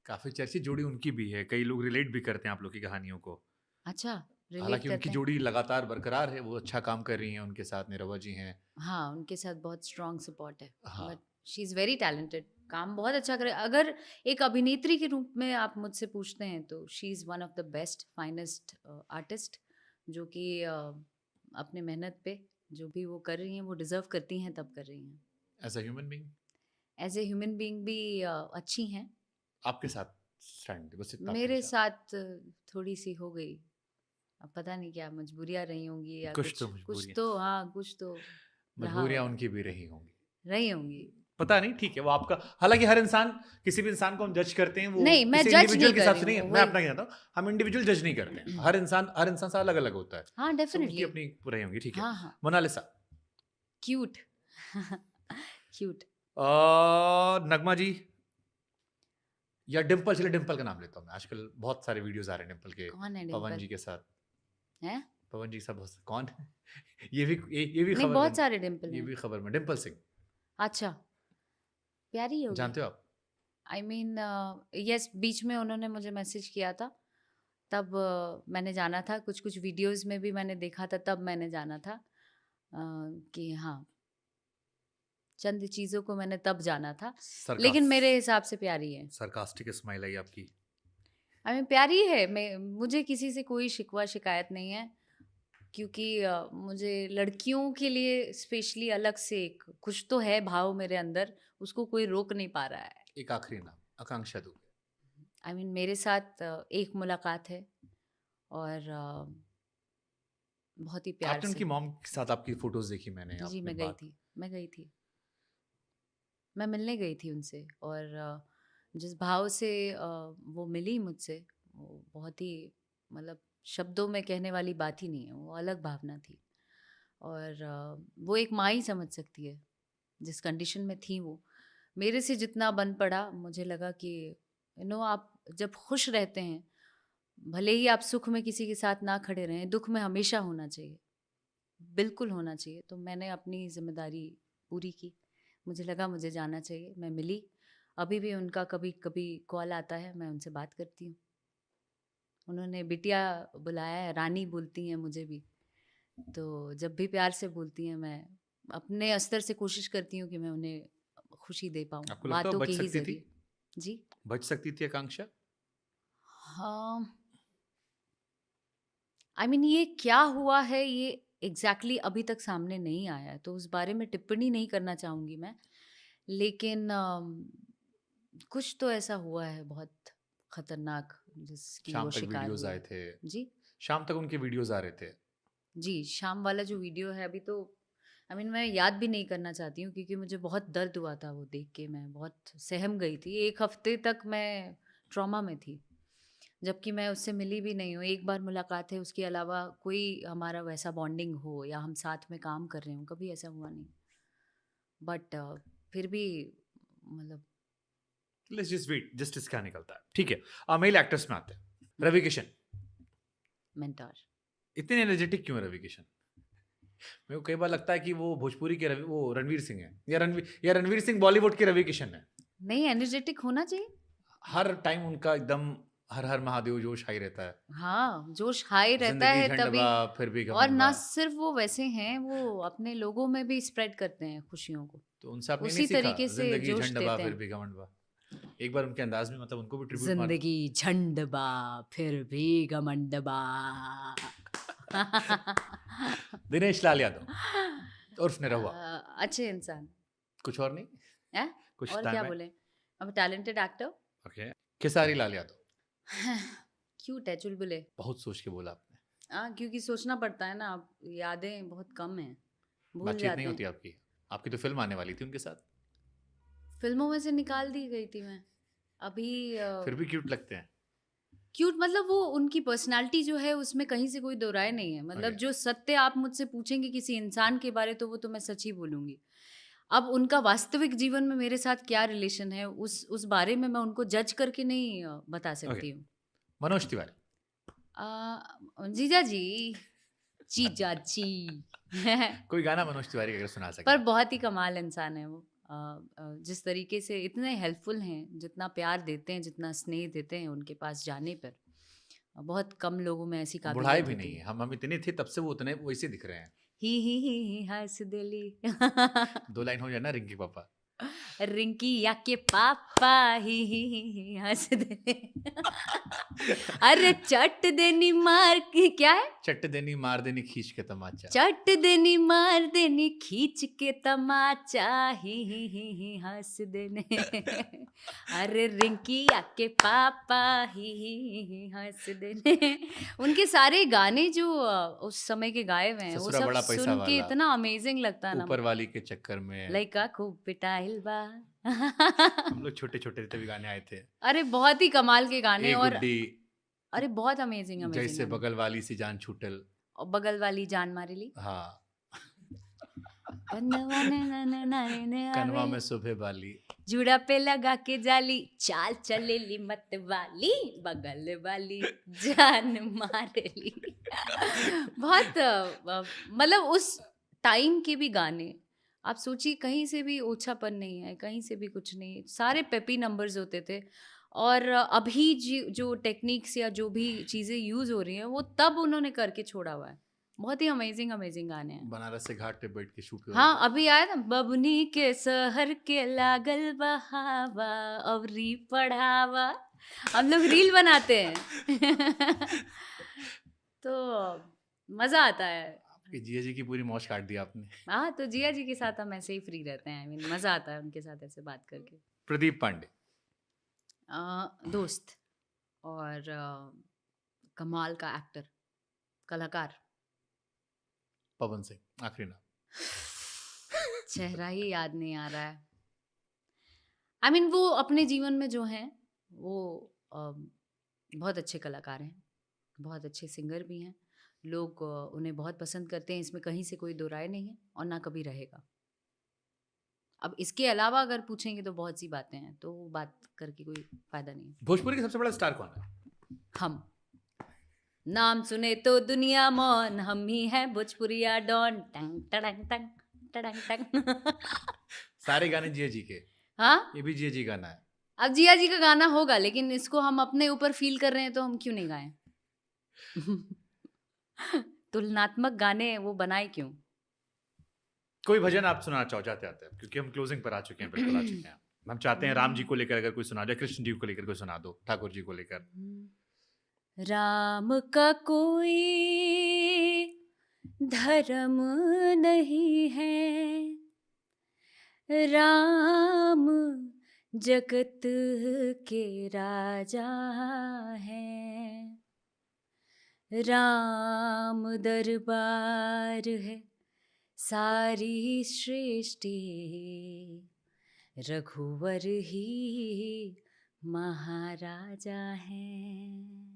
काफी चर्चित जोड़ी उनकी भी है, कई लोग रिलेट भी करते हैं आप लोग की कहानियों को। अच्छा, रिलेट हालांकि उनकी करते हैं। जोड़ी लगातार बरकरार है, वो अच्छा काम कर रही हैं, उनके साथ निरवा जी हैं। हाँ, उनके साथ बहुत स्ट्रॉन्ग सपोर्ट है। हाँ। But she is very talented, काम बहुत अच्छा करे। अगर एक अभिनेत्री के रूप में आप मुझसे पूछते हैं तो she is one of the best finest artist, जो कि अपने मेहनत पे जो भी वो कर रही हैं वो डिज़र्व करती हैं, तब कर रही हैं। As a human being as a human being भी अच्छी हैं। आपके साथ स्टैंड, बस इतना आप कहना मेरे चाहते साथ थोड़ी सी हो गई, अब पता नहीं क्या मजबूरियाँ रही होंगी या कुछ तो कुछ मजबूरियां, तो, हाँ कुछ तो रहा मजबूरियां होगा, उनकी भी रही होंगी। रही होंगी। पता नहीं, ठीक है वो आपका। हालांकि हर इंसान, किसी भी इंसान को हम जज करते हैं वो नहीं, मैं किसी जज इंडिविजुअल नहीं के कर हिसाब रही से नहीं है, हूँ, मैं वही। अपना कहता हूँ, हम इंडिविजुअल जज नहीं करते हैं। हर इंसान से अलग अलग होता है। हाँ, सो उनकी डेफिनेटली। अपनी रही होंगी, ठीक है। हाँ, हाँ। मोनालिसा। क्यूट। क्यूट। नगमा जी या डिम्पल? चलिए डिम्पल का नाम लेता हूँ मैं, आजकल बहुत सारे वीडियोस आ रहे हैं डिम्पल के, कौन है पवन डिम्पल? जी के साथ। हैं? पवन जी सब कौन है? ये भी नहीं, खबर बहुत में, सारे डिम्पल ये हैं। भी खबर में डिम्पल सिंह। अच्छा, प्यारी होगी। जानते हो आप? आई मीन यस, बीच में उन्होंने मुझे मैसेज किया था, मैंने जाना था, कुछ वीडियोस में भी मैंने देखा था, तब मैंने जाना था कि हाँ, चंद चीज़ों को मैंने तब जाना था, लेकिन मेरे हिसाब से प्यारी है। सरकास्टिक स्माइल आई आपकी। आई मीन प्यारी है, मुझे किसी से कोई शिकवा शिकायत नहीं है, क्योंकि मुझे लड़कियों के लिए स्पेशली अलग से एक कुछ तो है भाव मेरे अंदर, उसको कोई रोक नहीं पा रहा है। एक आखिरी नाम, आकांक्षा दुबे। आई मीन मेरे साथ एक मुलाकात है, और बहुत ही प्यार आपने से। उनकी मॉम के साथ आपकी फोटोज देखी मैंने, जी, आपने बात मैं गई थी, मैं मिलने गई थी उनसे, और जिस भाव से वो मिली मुझसे, वो बहुत ही, मतलब शब्दों में कहने वाली बात ही नहीं है, वो अलग भावना थी। और वो एक माँ ही समझ सकती है जिस कंडीशन में थी वो। मेरे से जितना बन पड़ा, मुझे लगा कि आप जब खुश रहते हैं, भले ही आप सुख में किसी के साथ ना खड़े रहें, दुख में हमेशा होना चाहिए, बिल्कुल होना चाहिए। तो मैंने अपनी जिम्मेदारी पूरी की, मुझे लगा मुझे जाना चाहिए, मैं मिली। अभी भी उनका कभी कभी कॉल आता है, मैं उनसे बात करती हूँ। उन्होंने बिटिया बुलाया है, रानी बोलती हैं मुझे भी, तो जब भी प्यार से बोलती हैं, मैं अपने स्तर से कोशिश करती हूँ कि मैं उन्हें खुशी दे पाऊँ, आपको लगता है वो बातों बच के ही सकती थी? ज़रिए। जी। बच सकती थी आकांक्षा? हाँ, आई मीन ये क्या हुआ है, ये एग्जैक्टली अभी तक सामने नहीं आया है, तो उस बारे में टिप्पणी नहीं करना चाहूँगी मैं। लेकिन कुछ तो ऐसा हुआ है बहुत खतरनाक, जिसकी वो शाम तक शिकार वीडियोस हुए आए हैं। थे, जी। शाम तक उनके वीडियोस आ रहे थे। जी, शाम वाला जो वीडियो है अभी तो, आई मीन मैं याद भी नहीं करना चाहती हूँ, क्योंकि मुझे बहुत दर्द हुआ था वो देख के, मैं बहुत सहम गई थी। 1 हफ्ते तक मैं ट्रॉमा में थी, जबकि मैं उससे मिली भी नहीं हूँ। एक बार मुलाकात है, उसके अलावा कोई हमारा वैसा बॉन्डिंग हो या हम साथ में काम कर रहे हों, कभी ऐसा हुआ नहीं। बट फिर भी, मतलब लेट्स जस्ट वेट, जस्टिस क्या निकलता है, ठीक है। मेल एक्टर्स में आते हैं, रवि किशन। मेंटोर। इतने एनर्जेटिक क्यों है रवि किशन? मेरे को कई बार लगता है कि वो भोजपुरी के वो रणवीर सिंह है, या रणवीर सिंह बॉलीवुड के रवि किशन है। नहीं, एनर्जेटिक होना चाहिए। हर टाइम उनका एकदम हर हर महादेव जोश हाई रहता है। हाँ, जोश हाई रहता जिंदगी है तभी। झंडबा फिर भी और घमंडबा। ना सिर्फ वो वैसे हैं, वो अपने लोगों में भी स्प्रेड करते हैं खुशियों को, तो उनसे आपने नहीं उसी सीखा, तरीके से जिंदगी जोश झंडबा देते फिर हैं। भी घमंडबा? एक बार उनके अंदाज में, मतलब उनको भी ट्रिब्यूट मार। जिंदगी झंडबा फिर भी घमंडबा। दिनेश लाल यादव उर्फ निरहुआ। अच्छे इंसान कुछ और नहीं, है। कुछ और क्या टाइम है। बोले, अब talented actor. Okay, Khesari Lal Yadav. Cute है, चुलबुले। बहुत सोच के बोला आपने। क्योंकि सोचना पड़ता है ना, अब यादें बहुत कम हैं, भूल बातचीत नहीं जाते होती हैं। आपकी? आपकी तो फिल्म आने वाली थी उनके साथ। फिल्मों में से निकाल दी गई थी मैं अभी। फिर भी क्यूट लगते हैं। क्यूट मतलब वो उनकी पर्सनालिटी जो है, उसमें कहीं से कोई दो राय नहीं है। मतलब ओके। जो सत्य आप मुझसे पूछेंगे किसी इंसान के बारे, तो वो तो मैं सच ही बोलूंगी। अब उनका वास्तविक जीवन में मेरे साथ क्या रिलेशन है, उस बारे में मैं उनको जज करके नहीं बता ओके, सकती हूँ। मनोज तिवारी। जीजा जी, जीजा जी। कोई गाना मनोज तिवारी का अगर सुना सके पर आप। बहुत ही कमाल इंसान है वो। जिस तरीके से इतने हेल्पफुल हैं, जितना प्यार देते हैं, जितना स्नेह देते हैं, उनके पास जाने पर बहुत कम लोगों में ऐसी बुढ़ाए काबिलियत भी होती नहीं है। है, हम इतने थे तब से वो उतने वैसे दिख रहे हैं। ही हंस दिली। 2 लाइन हो जाए ना रिंकी पापा। रिंकी या के पापा ही हंस दे। अरे चट देनी मार के, क्या है, चट देनी मार देनी खींच के तमाचा। चट देनी मार देनी खींच के तमाचा, ही हंस देने। अरे रिंकी आके पापा ही हंस देने। उनके सारे गाने जो उस समय के गाए हुए हैं, वो ससुरा सब बड़ा पैसा सुन के वाला, इतना अमेजिंग लगता है ना। ऊपर वाली के चक्कर में। लइका खूब पिटाइल बा। हम लोग छोटे छोटे थे भी गाने आए थे। अरे बहुत ही कमाल के गाने, ए और गुड्डी, अरे बहुत अमेजिंग अमेजिंग जैसे गाने। बगल वाली सी जान छूटल। और बगल वाली जान मारेली। हाँ। बनवा ने न न नारे कनवा आवे, में सुबह वाली। जुड़ा पे लगा के जाली, चाल चलेली मत वाली, बगल वाली जान मारेली। बहुत मतलब उस टाइम के भी गाने, आप सोचिए, कहीं से भी ओछापन नहीं है, कहीं से भी कुछ नहीं, सारे पेपी नंबर्स होते थे। और अभी जो टेक्निक्स या जो भी चीज़ें यूज़ हो रही हैं वो तब उन्होंने करके छोड़ा हुआ है। बहुत ही अमेजिंग अमेजिंग गाने हैं। बनारस से घाट पे बैठ के शूट हुआ हाँ, था। अभी आया ना, बबुनी के सहर के लागल बहावा अवरी पढ़ावा, हम लोग रील बनाते हैं। तो मज़ा आता है। आपके जिया जी की पूरी मौज काट दी आपने। हाँ, तो जिया जी के साथ हम ऐसे ही फ्री रहते हैं। आई मीन मज़ा आता है उनके साथ ऐसे बात करके। प्रदीप पांडे। दोस्त और कमाल का एक्टर, कलाकार। पवन सिंह आखिरी नाम। चेहरा ही याद नहीं आ रहा है। आई मीन वो अपने जीवन में जो हैं वो बहुत अच्छे कलाकार हैं, बहुत अच्छे सिंगर भी हैं। लोग उन्हें बहुत पसंद करते हैं, इसमें कहीं से कोई दो राय नहीं है और ना कभी रहेगा। अब इसके अलावा अगर पूछेंगे तो बहुत सी बातें हैं, तो वो बात करके कोई फायदा नहीं है। भोजपुरी का सबसे बड़ा स्टार कौन है? हम नाम सुने तो दुनिया मौन, हम ही हैं भोजपुरिया डॉन। टंग टडंग टंग टडंग टंग। सारे गाने जिया जी के। हाँ, ये भी जिया जी गाना है। अब जिया जी का गाना होगा, लेकिन इसको हम अपने ऊपर फील कर रहे हैं तो हम क्यों नहीं गाएं? तुलनात्मक गाने वो बनाए क्यों? कोई भजन आप सुनाना चाहो जाते आते, क्योंकि हम क्लोजिंग पर आ चुके हैं, बिल्कुल आ चुके हैं। हम चाहते हैं राम जी को लेकर अगर कोई सुना दे, कृष्ण जी को लेकर कोई सुना दो, ठाकुर जी को लेकर। राम का कोई धर्म नहीं है, राम जगत के राजा हैं। राम दरबार है सारी सृष्टि, रघुवर ही महाराजा हैं।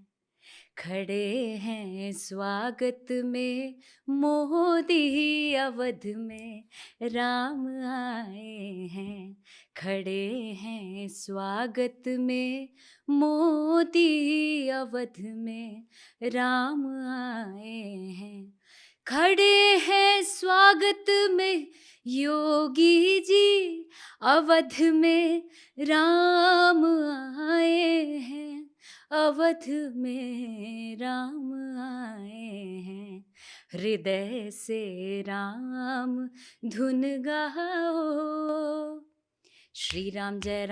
खड़े हैं स्वागत में मोदी अवध में, राम आए हैं। खड़े हैं स्वागत में मोदी अवध में, राम आए हैं। खड़े हैं स्वागत में योगी जी अवध में, राम आए हैं। अवध में राम आए हैं। हृदय से राम धुन गाओ, श्री राम जय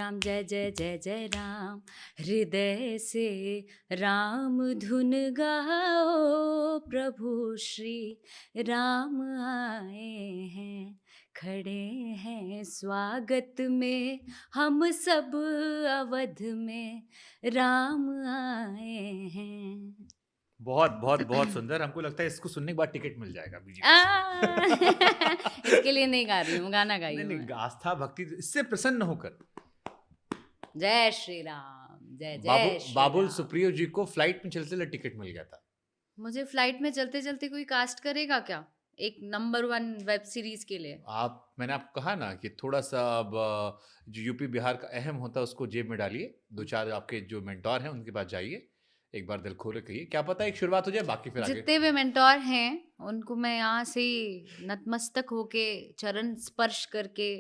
जय जय जय राम। हृदय से राम धुन गाओ, प्रभु श्री राम आए हैं। खड़े हैं स्वागत में हम सब अवध में, राम आए हैं। बहुत बहुत बहुत सुंदर। हमको लगता है इसको सुनने के बाद टिकट मिल जाएगा बीजेपी आ, से। इसके लिए नहीं गा रही हूँ, गाना गाई नहीं हूँ नहीं, मैं। आस्था भक्ति इससे प्रसन्न होकर जय श्री राम, जय बाबुल जय श्री बाबुल राम। सुप्रियो जी को फ्लाइट में चलते चलते टिकट मिल गया था। मुझे फ्लाइट में चलते चलते कोई कास्ट करेगा क्या, एक नंबर 1 वेब सीरीज के लिए? मैंने आपको कहा ना कि थोड़ा सा अब जो यूपी बिहार का अहम होता है उसको जेब में डालिए, 2-4 आपके जो मेंटोर हैं उनके पास जाइए, एक बार दिल खोले कहिए, क्या पता एक शुरुआत हो जाए, बाकी फिर आगे। जितने भी मेंटोर हैं उनको मैं यहाँ से नतमस्तक होके चरण स्पर्श करके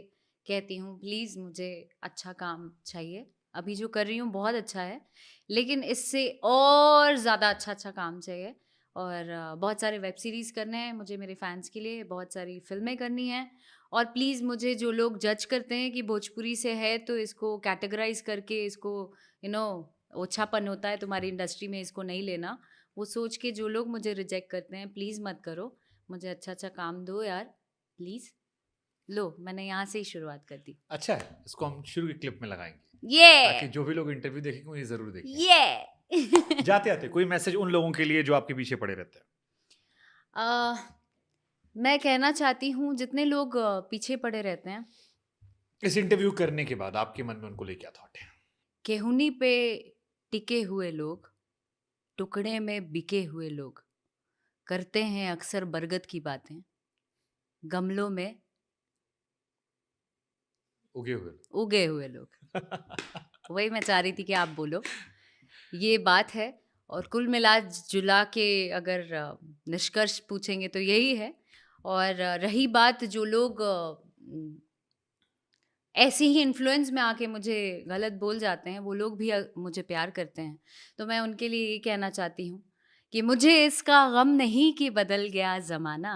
कहती हूँ, प्लीज़ मुझे अच्छा काम चाहिए। अभी जो कर रही हूँ बहुत अच्छा है, लेकिन इससे और ज़्यादा अच्छा काम चाहिए। और बहुत सारे वेब सीरीज़ करने हैं मुझे मेरे फैंस के लिए, बहुत सारी फिल्में करनी हैं। और प्लीज़ मुझे जो लोग जज करते हैं कि भोजपुरी से है तो इसको कैटेगराइज करके इसको ओछापन होता है तुम्हारी इंडस्ट्री में, इसको नहीं लेना, वो सोच के जो लोग मुझे रिजेक्ट करते हैं, प्लीज़ मत करो। मुझे अच्छा काम दो यार, प्लीज़। लो, मैंने यहाँ से ही शुरुआत कर दी। अच्छा है, इसको हम शुरू की क्लिप में लगाएंगे ताकि ये जो भी लोग इंटरव्यू देखेंगे वो ये जरूर देखें। ये जाते आते कोई मैसेज उन लोगों के लिए जो आपके पीछे पड़े रहते हैं? मैं कहना चाहती हूँ जितने लोग पीछे पड़े रहते हैं, इस इंटरव्यू करने के बाद आपके मन में उनको लिए क्या थॉट है? केहुनी पे टिके हुए लोग, टुकड़े में बिके हुए लोग करते हैं अक्सर बरगद की बातें, गमलों में उगे हुए लोग। वही मैं चाह रही थी कि आप बोलो, ये बात है। और कुल मिला जुला के अगर निष्कर्ष पूछेंगे तो यही है। और रही बात जो लोग ऐसे ही इन्फ्लुएंस में आके मुझे गलत बोल जाते हैं, वो लोग भी मुझे प्यार करते हैं। तो मैं उनके लिए ये कहना चाहती हूँ कि मुझे इसका गम नहीं कि बदल गया ज़माना,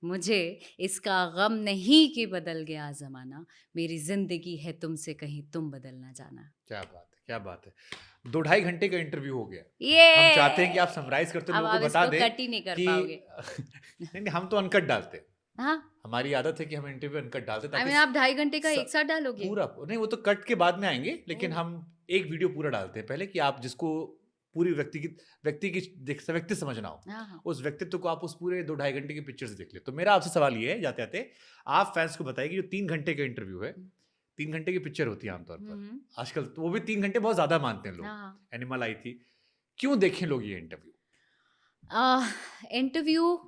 मुझे इसका गम नहीं कि बदल गया ज़माना, मेरी ज़िंदगी है तुमसे कहीं तुम बदल ना जाना। क्या बात है, क्या बात है। 2 ढाई घंटे का इंटरव्यू हो गया। हम चाहते हैं कि आप ये समराइज़ करते अब लोगों आप को बता इसको दें कट ही नहीं कर कि पाओगे। नहीं, नहीं हम तो अनकट डालते हैं। हाँ, हमारी आदत है कि हम इंटरव्यू अनकट डालते हैं आई ताकि मीन आप 2.5 घंटे का स एक साथ डालोगे? पूरा नहीं वो तो कट के बाद में आएँगे, लेकिन ओह! हम एक वीडियो पूरा डालते हैं पहले कि आप जिसको पूरी व्यक्ति की व्यक्ति समझना हो, हाँ, हाँ। उस व्यक्तित्व को आप उस पूरे 2 ढाई घंटे की पिक्चर से देख लें। तो मेरा आपसे सवाल ये है जाते-जाते, आप फैन्स को बताइए कि जो 3 घंटे का इंटरव्यू है, हुँ, 3 घंटे की पिक्चर होती है आमतौर हुँ, पर। हुँ। आजकल तो वो भी 3 घंटे बहुत ज़्यादा मानते हैं हाँ, लोग। हाँ। एनिमल आई थी। क्यों देखें लोग ये इंटरव्यू? इंटरव्यू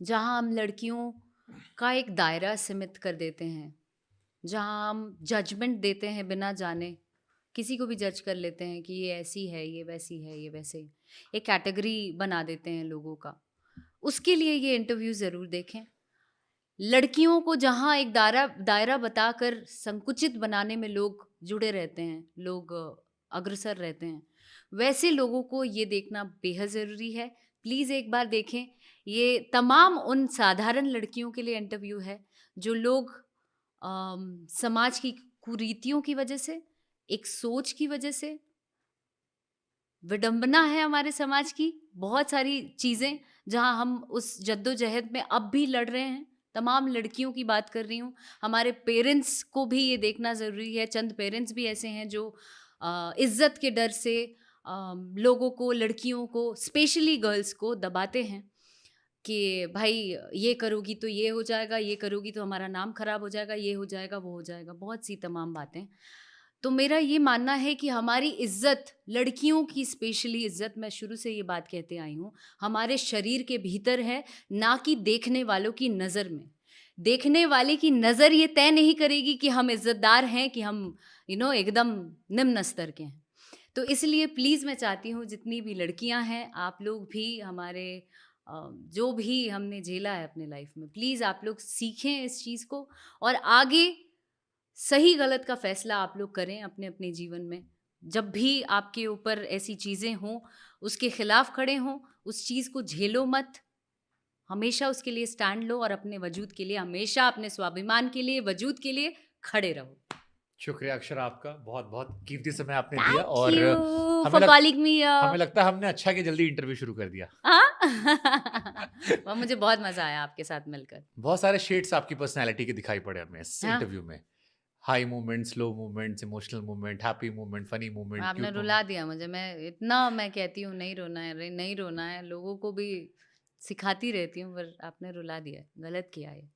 जहाँ हम लड़कियों का एक दायरा सीमित कर देते हैं, जहाँ हम जजमेंट देते हैं बिना जाने, किसी को भी जज कर लेते हैं कि ये ऐसी है, ये वैसी है, ये वैसे, एक कैटेगरी बना देते हैं लोगों का। उसके लिए ये इंटरव्यू ज़रूर देखें। लड़कियों को जहाँ एक दायरा दायरा बताकर संकुचित बनाने में लोग जुड़े रहते हैं, लोग अग्रसर रहते हैं, वैसे लोगों को ये देखना बेहद ज़रूरी है। प्लीज़ एक बार देखें। ये तमाम उन साधारण लड़कियों के लिए इंटरव्यू है जो लोग समाज की कुरीतियों की वजह से, एक सोच की वजह से, विडंबना है हमारे समाज की, बहुत सारी चीज़ें जहाँ हम उस जद्दोजहद में अब भी लड़ रहे हैं। तमाम लड़कियों की बात कर रही हूँ। हमारे पेरेंट्स को भी ये देखना ज़रूरी है। चंद पेरेंट्स भी ऐसे हैं जो इज़्ज़त के डर से लोगों को, लड़कियों को, स्पेशली गर्ल्स को दबाते हैं कि भाई ये करोगी तो ये हो जाएगा, ये करोगी तो हमारा नाम खराब हो जाएगा, ये हो जाएगा, वो हो जाएगा, बहुत सी तमाम बातें। तो मेरा ये मानना है कि हमारी इज़्ज़त, लड़कियों की स्पेशली इज़्ज़त, मैं शुरू से ये बात कहते आई हूँ, हमारे शरीर के भीतर है, ना कि देखने वालों की नज़र में। देखने वाले की नज़र ये तय नहीं करेगी कि हम इज़्ज़तदार हैं, कि हम एकदम निम्न स्तर के हैं। तो इसलिए प्लीज़ मैं चाहती हूँ जितनी भी लड़कियाँ हैं, आप लोग भी हमारे जो भी हमने झेला है अपने लाइफ में, प्लीज़ आप लोग सीखें इस चीज़ को और आगे सही गलत का फैसला आप लोग करें अपने अपने जीवन में। जब भी आपके ऊपर ऐसी चीज़ें हों, उसके खिलाफ खड़े हों, उस चीज़ को झेलो मत, हमेशा उसके लिए स्टैंड लो और अपने वजूद के लिए, हमेशा अपने स्वाभिमान के लिए, वजूद के लिए खड़े रहो। शुक्रिया अक्षरा आपका, बहुत-बहुत कीमती समय आपने दिया थैंक और यू हमें फॉर कॉलिंग मी। हमें लगता है हमने अच्छा कि जल्दी इंटरव्यू शुरू कर दिया। और मुझे बहुत मज़ा आया आपके साथ मिलकर। बहुत सारे शेड्स आपकी पर्सनैलिटी के दिखाई पड़े हमें इस हाँ, इंटरव्यू में। High moments, low moments, emotional moment, happy moment, funny moment, आपने क्यूट रुला मोमेंट। दिया मुझे। मैं कहती हूँ नहीं रोना है, नहीं रोना है, लोगों को भी सिखाती रहती हूँ, पर आपने रुला दिया, गलत किया ये।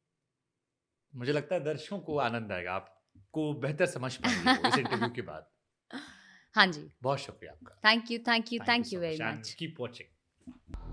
मुझे लगता है दर्शकों को आनंद आएगा, आपको बेहतर समझ पाएँगे वो इस इंटरव्यू के बाद। हाँ जी। बहुत शुक्रिया आपका। Thank you, thank you, thank you thank so you very much and much. Keep watching.